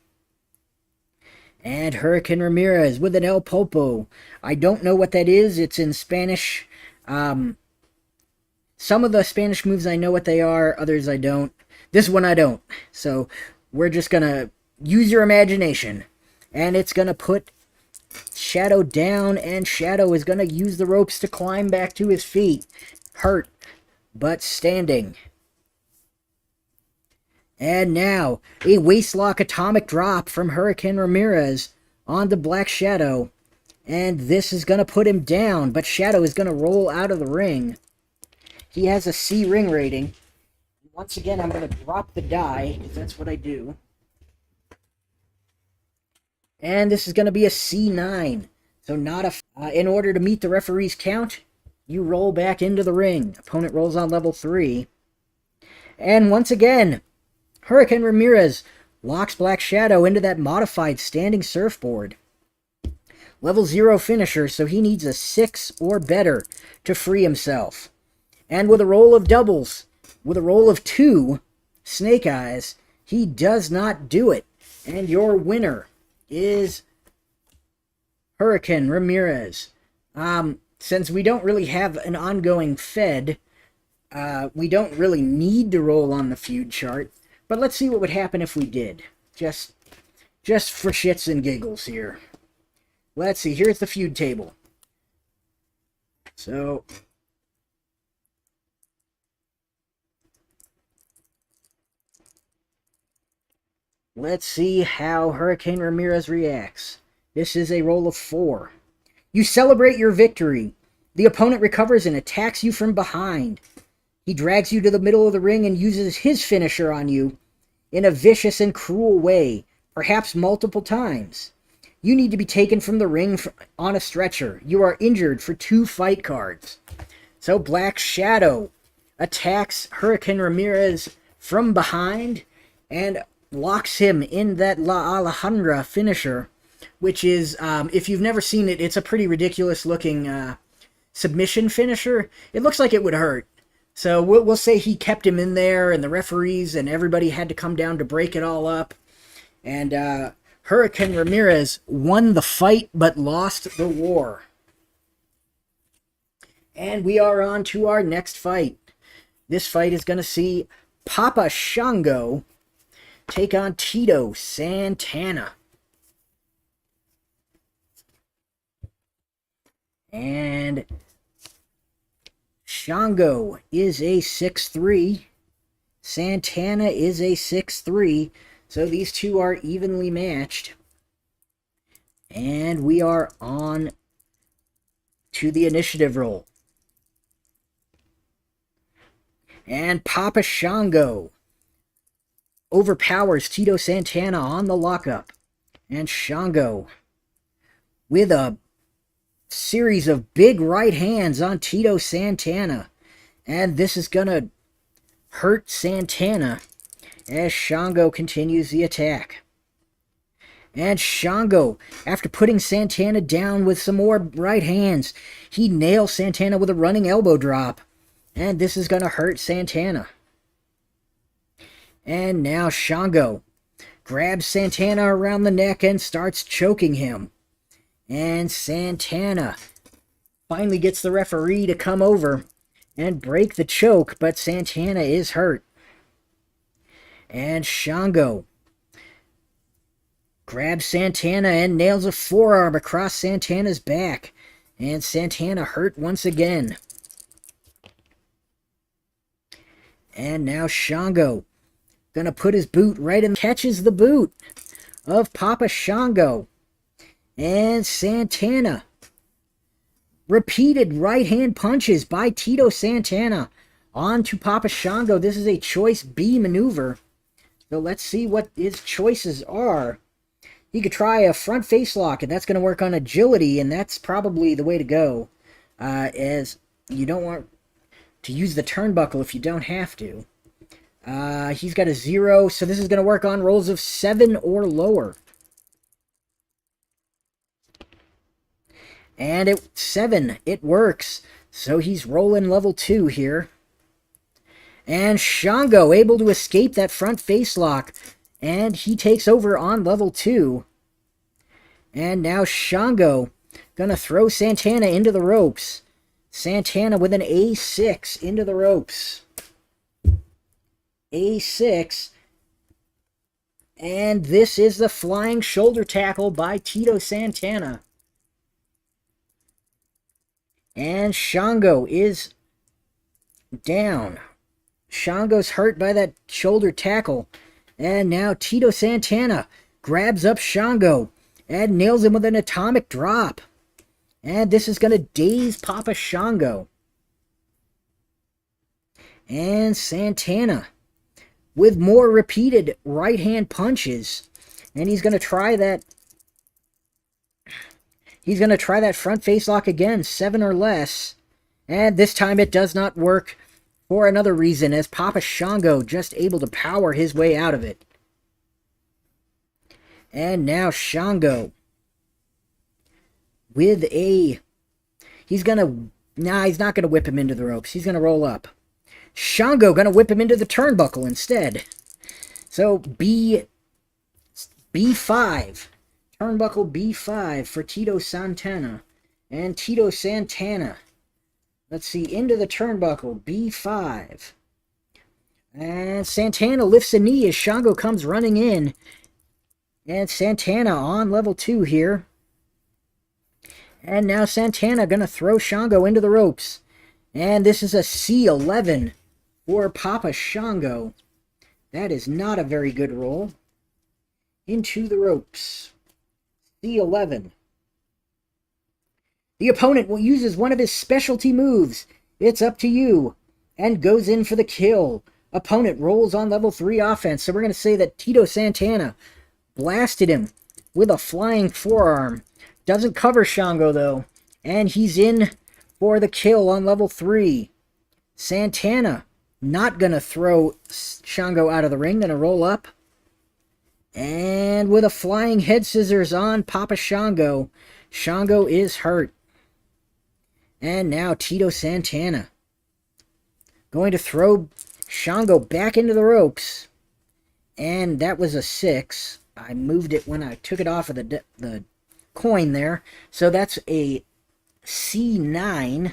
And Huracan Ramirez with an El Popo. I don't know what that is. It's in Spanish. Some of the Spanish moves I know what they are. Others I don't. This one I don't. So we're just going to use your imagination. And it's going to put Shadow down, and Shadow is going to use the ropes to climb back to his feet. Hurt, but standing. And now, a waistlock atomic drop from Huracan Ramirez onto Black Shadow. And this is going to put him down, but Shadow is going to roll out of the ring. He has a C ring rating. Once again, I'm going to drop the die, because that's what I do. And this is going to be a C9. So not a... in order to meet the referee's count, you roll back into the ring. Opponent rolls on level 3. And once again, Huracan Ramirez locks Black Shadow into that modified standing surfboard. Level 0 finisher, so he needs a 6 or better to free himself. And with a roll of doubles, with a roll of 2, Snake Eyes, he does not do it. And your winner is Huracan Ramirez. Since we don't really have an ongoing Fed, we don't really need to roll on the feud chart. But let's see what would happen if we did. Just for shits and giggles here. Let's see, here's the feud table. So... let's see how Huracan Ramirez reacts. This is a roll of 4. You celebrate your victory. The opponent recovers and attacks you from behind. He drags you to the middle of the ring and uses his finisher on you in a vicious and cruel way, perhaps multiple times. You need to be taken from the ring on a stretcher. You are injured for 2 fight cards. So Black Shadow attacks Huracan Ramirez from behind and locks him in that La Alejandra finisher, which is, if you've never seen it, it's a pretty ridiculous looking submission finisher. It looks like it would hurt. So we'll say he kept him in there, and the referees and everybody had to come down to break it all up. And Huracan Ramirez won the fight but lost the war. And we are on to our next fight. This fight is going to see Papa Shango take on Tito Santana. And Shango is a 6'3". Santana is a 6'3". So these two are evenly matched. And we are on to the initiative roll. And Papa Shango overpowers Tito Santana on the lockup. And Shango, with a series of big right hands on Tito Santana. And this is going to hurt Santana as Shango continues the attack. And Shango, after putting Santana down with some more right hands, he nails Santana with a running elbow drop. And this is going to hurt Santana. And now Shango grabs Santana around the neck and starts choking him. And Santana finally gets the referee to come over and break the choke, but Santana is hurt. And Shango grabs Santana and nails a forearm across Santana's back. And Santana hurt once again. And now Shango gonna put his boot right in, catches the boot of Papa Shango. And Santana, repeated right hand punches by Tito Santana onto Papa Shango. This is a choice B maneuver. So let's see what his choices are. He could try a front face lock, and that's going to work on agility, and that's probably the way to go, as you don't want to use the turnbuckle if you don't have to. He's got a 0, so this is going to work on rolls of 7 or lower. And 7, it works. So he's rolling level 2 here. And Shango able to escape that front face lock. And he takes over on level 2. And now Shango gonna throw Santana into the ropes. Santana with an A6 into the ropes. A6. And this is the flying shoulder tackle by Tito Santana. And Shango is down. Shango's hurt by that shoulder tackle. And now Tito Santana grabs up Shango and nails him with an atomic drop. And this is going to daze Papa Shango. And Santana with more repeated right hand punches. And he's going to try that. He's going to try that front face lock again, 7 or less. And this time it does not work for another reason, as Papa Shango just able to power his way out of it. And now Shango with a... He's going to... Nah, he's not going to whip him into the ropes. He's going to roll up. Shango going to whip him into the turnbuckle instead. So B5. Turnbuckle B5 for Tito Santana. And Tito Santana, let's see, into the turnbuckle, B5. And Santana lifts a knee as Shango comes running in. And Santana on level 2 here. And now Santana gonna throw Shango into the ropes. And this is a C11 for Papa Shango. That is not a very good roll. Into the ropes. C11. The opponent will use one of his specialty moves. It's up to you. And goes in for the kill. Opponent rolls on level 3 offense. So we're going to say that Tito Santana blasted him with a flying forearm. Doesn't cover Shango though. And he's in for the kill on level 3. Santana not going to throw Shango out of the ring. Going to roll up. And with a flying head scissors on Papa Shango, Shango is hurt. And now Tito Santana going to throw Shango back into the ropes. And that was a 6. I moved it when I took it off of the coin there. So that's a C9.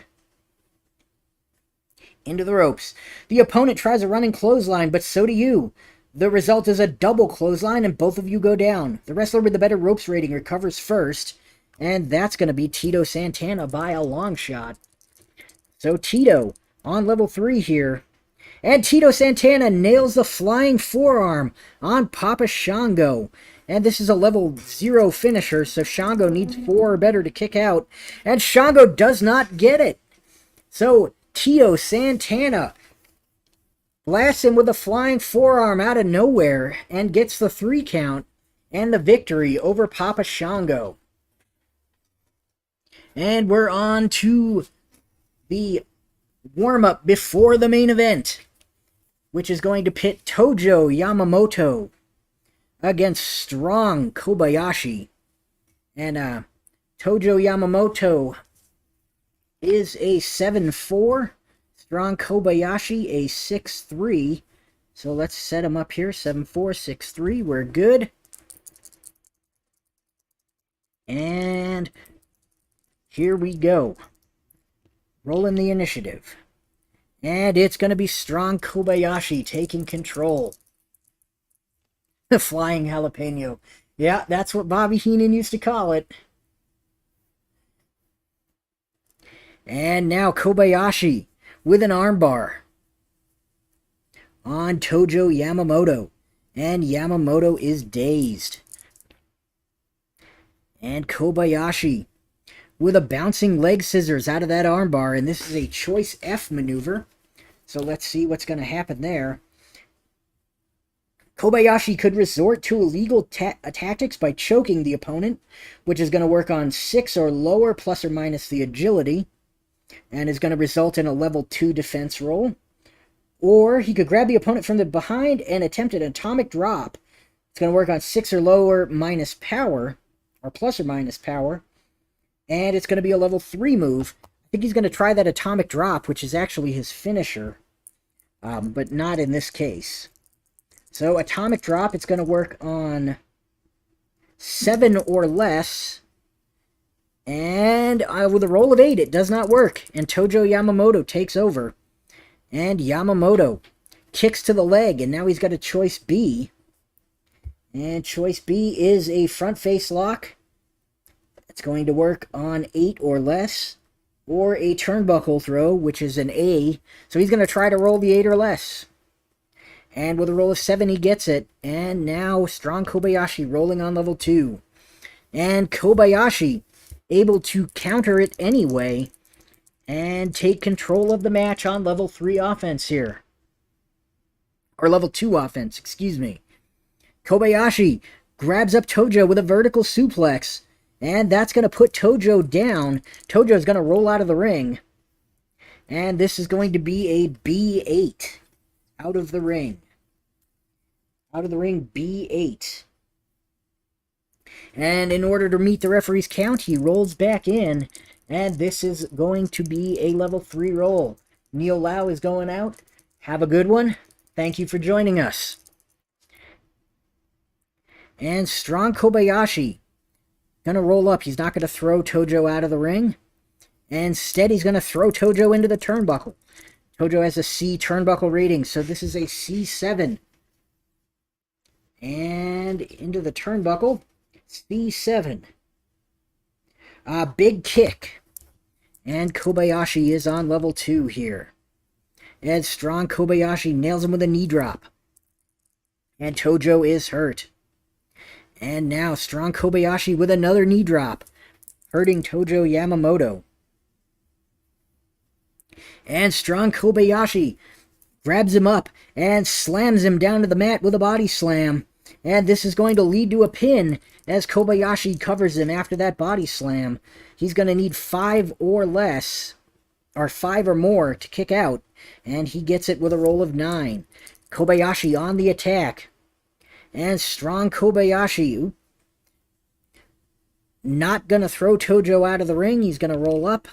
into the ropes. The opponent tries a running clothesline, but so do you. The result is a double clothesline, and both of you go down. The wrestler with the better ropes rating recovers first, and that's going to be Tito Santana by a long shot. So Tito on level 3 here. And Tito Santana nails the flying forearm on Papa Shango. And this is a level 0 finisher, so Shango needs 4 or better to kick out. And Shango does not get it. So Tito Santana blasts him with a flying forearm out of nowhere and gets the 3 count and the victory over Papa Shango. And we're on to the warm-up before the main event, which is going to pit Tojo Yamamoto against Strong Kobayashi. And Tojo Yamamoto is a 7-4. Strong Kobayashi a 6-3. So let's set him up here. 7-4, 6-3. We're good. And here we go. Rolling the initiative. And it's going to be Strong Kobayashi taking control. The flying jalapeno. Yeah, that's what Bobby Heenan used to call it. And now Kobayashi with an armbar on Tojo Yamamoto. And Yamamoto is dazed. And Kobayashi with a bouncing leg scissors out of that armbar. And this is a choice F maneuver. So let's see what's going to happen there. Kobayashi could resort to illegal tactics by choking the opponent, which is going to work on 6 or lower, plus or minus the agility, and is going to result in a level 2 defense roll. Or he could grab the opponent from the behind and attempt an atomic drop. It's going to work on 6 or lower, minus power, or plus or minus power, and it's going to be a level 3 move. I think he's going to try that atomic drop, which is actually his finisher, but not in this case. So atomic drop, it's going to work on 7 or less, and with a roll of 8, it does not work, and Tojo Yamamoto takes over. And Yamamoto kicks to the leg, and now he's got a choice B. And choice B is a front face lock. It's going to work on 8 or less, or a turnbuckle throw, which is an A. So he's going to try to roll the 8 or less. And with a roll of 7, he gets it. And now Strong Kobayashi rolling on level 2. And Kobayashi able to counter it anyway and take control of the match on level 3 offense here. Or level 2 offense, excuse me. Kobayashi grabs up Tojo with a vertical suplex. And that's going to put Tojo down. Tojo's going to roll out of the ring. And this is going to be a B8. Out of the ring. Out of the ring, B8. And in order to meet the referee's count, he rolls back in. And this is going to be a level 3 roll. Neil Lau is going out. Have a good one. Thank you for joining us. And Strong Kobayashi gonna roll up. He's not gonna throw Tojo out of the ring. Instead, he's gonna throw Tojo into the turnbuckle. Tojo has a C turnbuckle rating, so this is a C7. And into the turnbuckle, C7. Big kick. And Kobayashi is on level 2 here. And Strong Kobayashi nails him with a knee drop. And Tojo is hurt. And now Strong Kobayashi with another knee drop, hurting Tojo Yamamoto. And Strong Kobayashi grabs him up and slams him down to the mat with a body slam. And this is going to lead to a pin as Kobayashi covers him after that body slam. He's going to need 5 or less, or 5 or more to kick out. And he gets it with a roll of 9. Kobayashi on the attack. And Strong Kobayashi not going to throw Tojo out of the ring. He's going to roll up.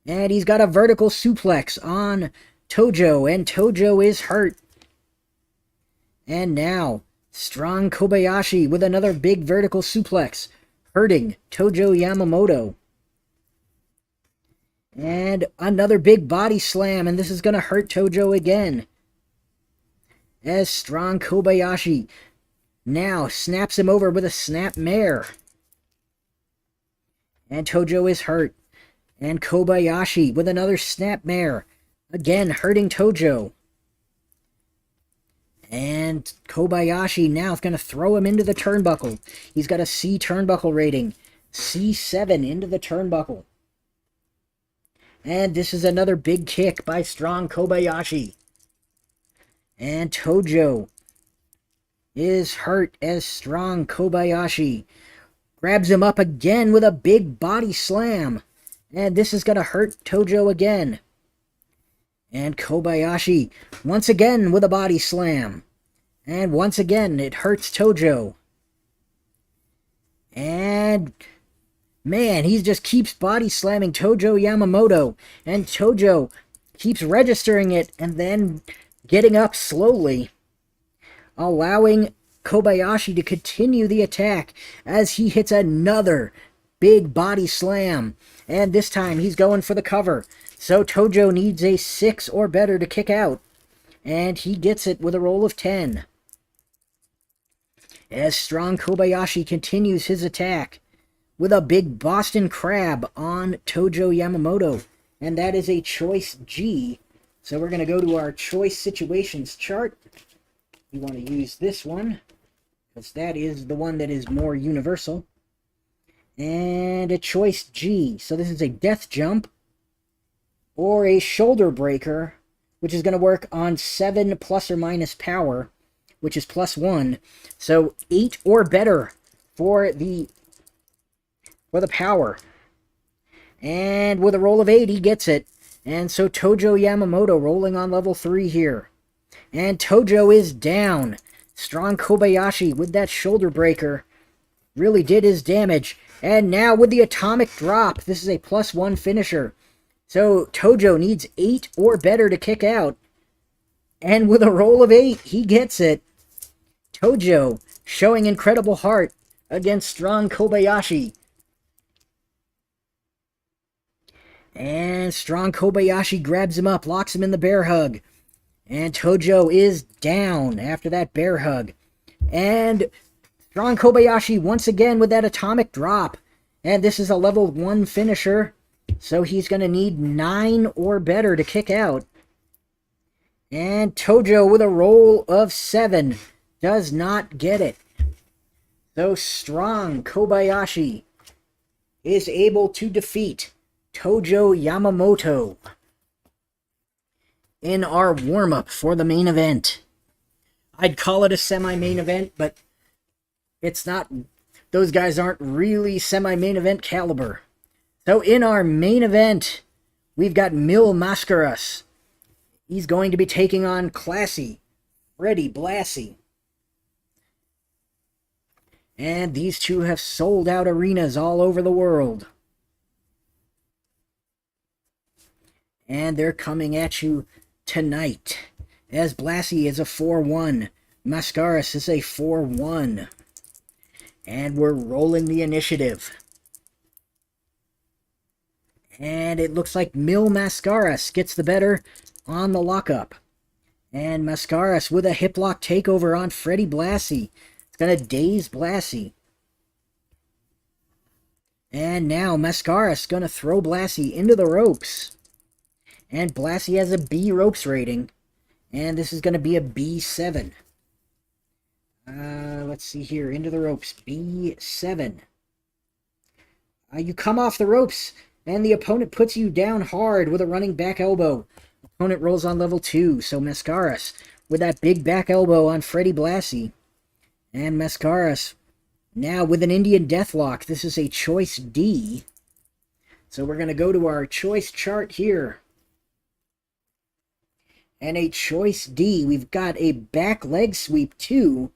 And he's got a vertical suplex on Tojo. And Tojo is hurt. And now Strong Kobayashi with another big vertical suplex, hurting Tojo Yamamoto. And another big body slam, and this is going to hurt Tojo again. As strong Kobayashi now snaps him over with a snap mare. And Tojo is hurt. And Kobayashi with another snap mare. Again, hurting Tojo. And Kobayashi now is going to throw him into the turnbuckle. He's got a C turnbuckle rating. C7 into the turnbuckle. And this is another big kick by strong Kobayashi. And Tojo is hurt as strong Kobayashi grabs him up again with a big body slam. And this is going to hurt Tojo again. And Kobayashi once again with a body slam. And once again it hurts Tojo. And man, he just keeps body slamming Tojo Yamamoto. And Tojo keeps registering it and then getting up slowly, allowing Kobayashi to continue the attack as he hits another big body slam. And this time he's going for the cover. So Tojo needs a 6 or better to kick out. And he gets it with a roll of 10. As strong Kobayashi continues his attack with a big Boston Crab on Tojo Yamamoto. And that is a choice G. So we're going to go to our choice situations chart. We want to use this one, because that is the one that is more universal. And a choice G. So this is a death jump or a shoulder breaker, which is going to work on 7 plus or minus power, which is +1. So 8 or better for the power. And with a roll of 8, he gets it. And so Tojo Yamamoto rolling on level 3 here. And Tojo is down. Strong Kobayashi with that shoulder breaker really did his damage. And now with the atomic drop, this is a +1 finisher. So Tojo needs 8 or better to kick out. And with a roll of 8, he gets it. Tojo showing incredible heart against strong Kobayashi. And strong Kobayashi grabs him up, locks him in the bear hug. And Tojo is down after that bear hug. And strong Kobayashi once again with that atomic drop. And this is a level 1 finisher. So he's going to need 9 or better to kick out. And Tojo with a roll of 7 does not get it. So strong Kobayashi is able to defeat Tojo Yamamoto in our warm-up for the main event. I'd call it a semi-main event, but it's not. Those guys aren't really semi-main event caliber. So in our main event, we've got Mil Mascaras. He's going to be taking on Classy Freddy Blassie. And these two have sold out arenas all over the world. And they're coming at you tonight. As Blassie is a 4-1. Mascaras is a 4-1. And we're rolling the initiative. And it looks like Mil Mascaras gets the better on the lockup. And Mascaras with a hip lock takeover on Freddy Blassie. It's going to daze Blassie. And now Mascaras going to throw Blassie into the ropes. And Blassie has a B ropes rating. And this is going to be a B7. Let's see here. Into the ropes. B7. You come off the ropes, and the opponent puts you down hard with a running back elbow. Opponent rolls on level 2. So Mascaras with that big back elbow on Freddy Blassie. And Mascaras now with an Indian Deathlock. This is a choice D. So we're going to go to our choice chart here. And a choice D, we've got a back leg sweep 2.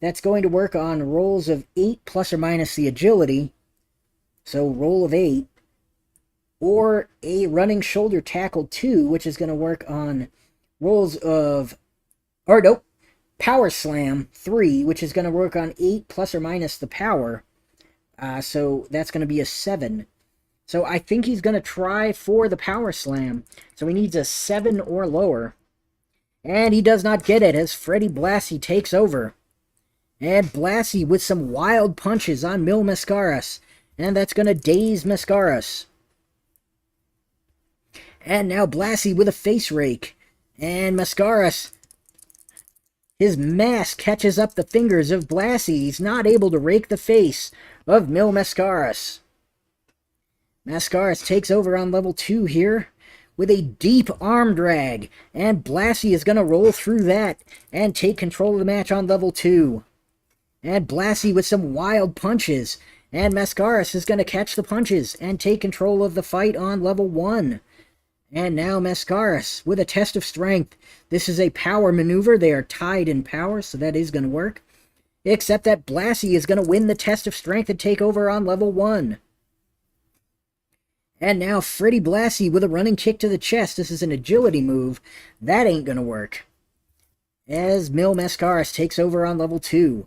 That's going to work on rolls of 8 plus or minus the agility. So roll of 8. Or a running shoulder tackle 2, which is going to work on rolls of, or nope, power slam 3, which is going to work on 8 plus or minus the power. So that's going to be a 7. So I think he's going to try for the power slam. So he needs a 7 or lower. And he does not get it as Freddy Blassie takes over. And Blassie with some wild punches on Mil Mascaras. And that's going to daze Mascaras. And now Blassie with a face rake. And Mascaras, his mask catches up the fingers of Blassie. He's not able to rake the face of Mil Mascaras. Mascaras takes over on level 2 here with a deep arm drag. And Blassie is going to roll through that and take control of the match on level 2. And Blassie with some wild punches. And Mascaras is going to catch the punches and take control of the fight on level 1. And now Mascaras with a test of strength. This is a power maneuver. They are tied in power, so that is going to work. Except that Blassie is going to win the test of strength and take over on level 1. And now Freddy Blassie with a running kick to the chest. This is an agility move. That ain't going to work. As Mil Mascaras takes over on level 2.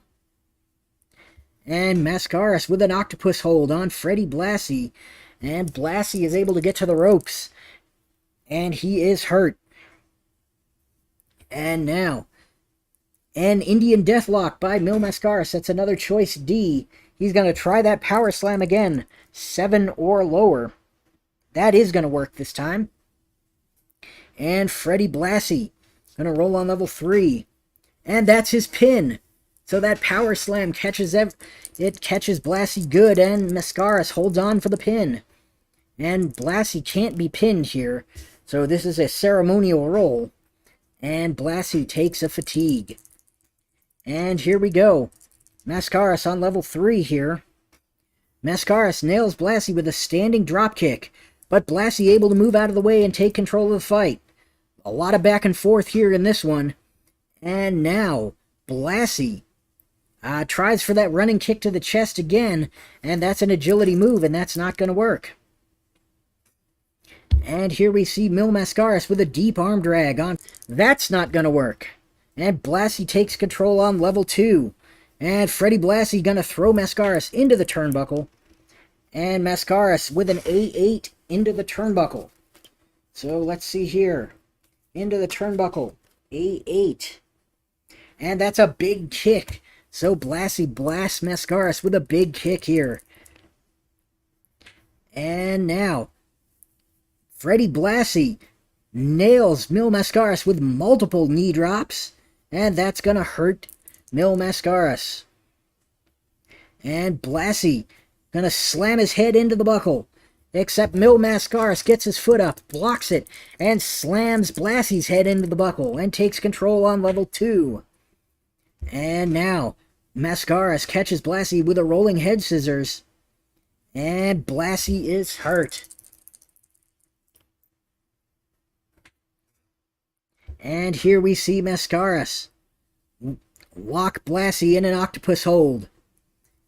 And Mascaras with an octopus hold on Freddy Blassie. And Blassie is able to get to the ropes. And he is hurt. And now, an Indian Deathlock by Mil Mascaras. That's another choice D. He's going to try that power slam again. 7 or lower. That is going to work this time. And Freddy Blassie going to roll on level 3. And that's his pin. So that power slam catches Blassie good, and Mascaras holds on for the pin. And Blassie can't be pinned here. So this is a ceremonial roll. And Blassie takes a fatigue. And here we go. Mascaras on level 3 here. Mascaras nails Blassie with a standing dropkick. But Blassie able to move out of the way and take control of the fight. A lot of back and forth here in this one. And now Blassie tries for that running kick to the chest again. And that's an agility move, and that's not going to work. And here we see Mil Mascaras with a deep arm drag on. That's not going to work. And Blassie takes control on level 2. And Freddy Blassie going to throw Mascaras into the turnbuckle. And Mascaras with an A8 into the turnbuckle. So let's see here. Into the turnbuckle. A8. And that's a big kick. So Blassie blasts Mascaras with a big kick here. And now Freddy Blassie nails Mil Mascaras with multiple knee drops. And that's going to hurt Mil Mascaras. And Blassie going to slam his head into the buckle. Except Mil Mascaras gets his foot up, blocks it, and slams Blassie's head into the buckle and takes control on level 2. And now Mascaras catches Blassie with a rolling head scissors. And Blassie is hurt. And here we see Mascaras lock Blassie in an octopus hold.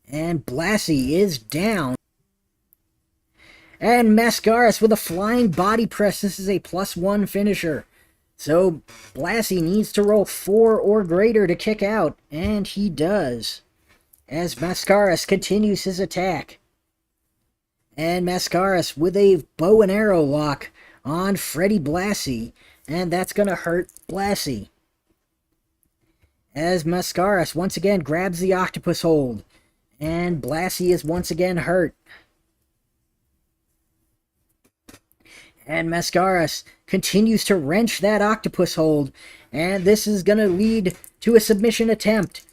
And Blassie is down. And Mascaras with a flying body press. This is a +1 finisher. So Blassie needs to roll 4 or greater to kick out. And he does. As Mascaras continues his attack. And Mascaras with a bow and arrow lock on Freddy Blassie. And that's going to hurt Blassie. As Mascaras once again grabs the octopus hold. And Blassie is once again hurt. And Mascaras continues to wrench that octopus hold. And this is going to lead to a submission attempt.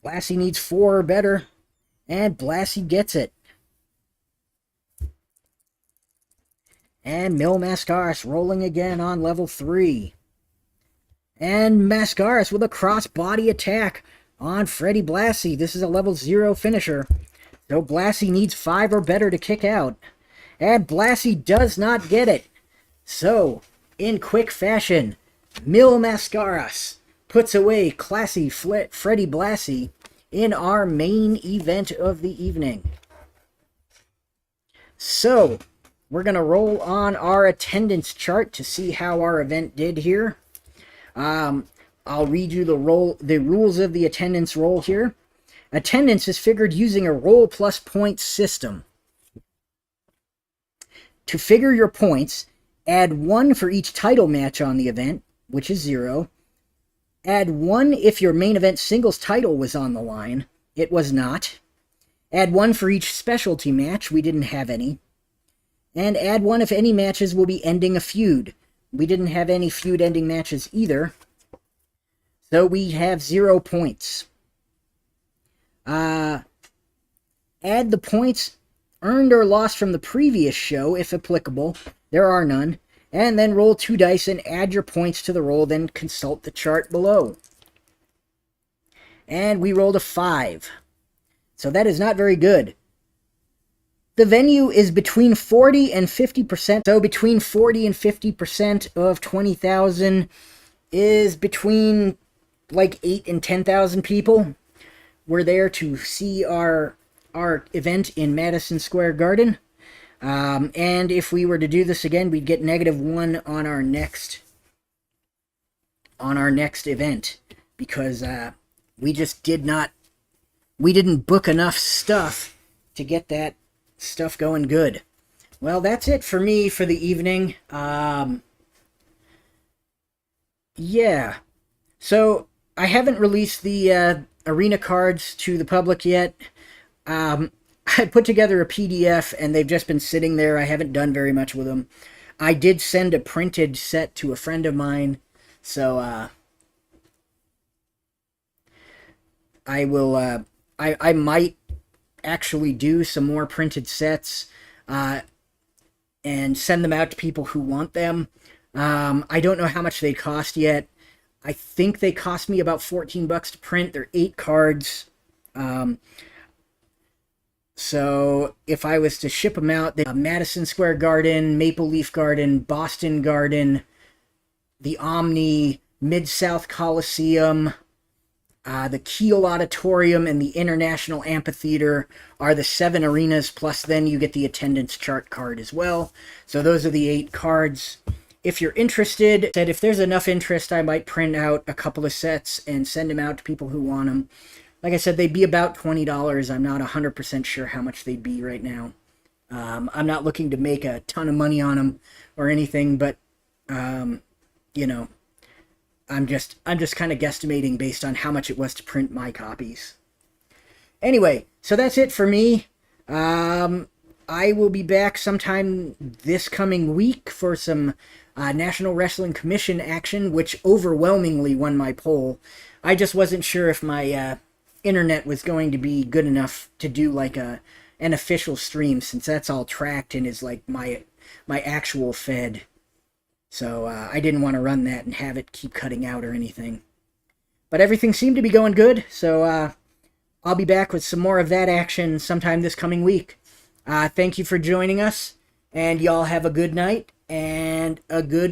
Blassie needs 4 or better. And Blassie gets it. And Mil Mascaras rolling again on level 3. And Mascaras with a cross-body attack on Freddy Blassie. This is a level 0 finisher. So Blassie needs 5 or better to kick out. And Blassie does not get it. So, in quick fashion, Mil Mascaras puts away classy Freddy Blassie in our main event of the evening. So, we're going to roll on our attendance chart to see how our event did here. I'll read you the rules of the attendance roll here. Attendance is figured using a roll plus points system. to figure your points, add 1 for each title match on the event, which is 0. Add 1 if your main event singles title was on the line. It was not. Add 1 for each specialty match. We didn't have any. And add 1 if any matches will be ending a feud. We didn't have any feud-ending matches either. So we have 0 points. Add the points earned or lost from the previous show, if applicable. There are none. And then roll 2 dice and add your points to the roll, then consult the chart below. And we rolled a 5. So that is not very good. The venue is between 40 and 50%. So between 40 and 50% of 20,000 is between like 8 and 10,000 people. We're there to see our event in Madison Square Garden. And if we were to do this again, we'd get -1 on our next event, because we just didn't book enough stuff to get that stuff going good. Well, that's it for me for the evening. Yeah. So I haven't released the arena cards to the public yet. I put together a PDF, and they've just been sitting there. I haven't done very much with them. I did send a printed set to a friend of mine, so I will. I might actually do some more printed sets and send them out to people who want them. I don't know how much they cost yet. I think they cost me about $14 to print. They're 8 cards. So if I was to ship them out, Madison Square Garden, Maple Leaf Garden, Boston Garden, the Omni, Mid-South Coliseum, the Kiel Auditorium, and the International Amphitheater are the 7 arenas, plus then you get the attendance chart card as well. So those are the 8 cards. If you're interested, if there's enough interest, I might print out a couple of sets and send them out to people who want them. Like I said, they'd be about $20. I'm not 100% sure how much they'd be right now. I'm not looking to make a ton of money on them or anything, but, you know, I'm just kind of guesstimating based on how much it was to print my copies. Anyway, so that's it for me. I will be back sometime this coming week for some National Wrestling Commission action, which overwhelmingly won my poll. I just wasn't sure if my internet was going to be good enough to do like an official stream, since that's all tracked and is like my actual fed. So I didn't want to run that and have it keep cutting out or anything. But everything seemed to be going good, so I'll be back with some more of that action sometime this coming week. Thank you for joining us, and y'all have a good night and a good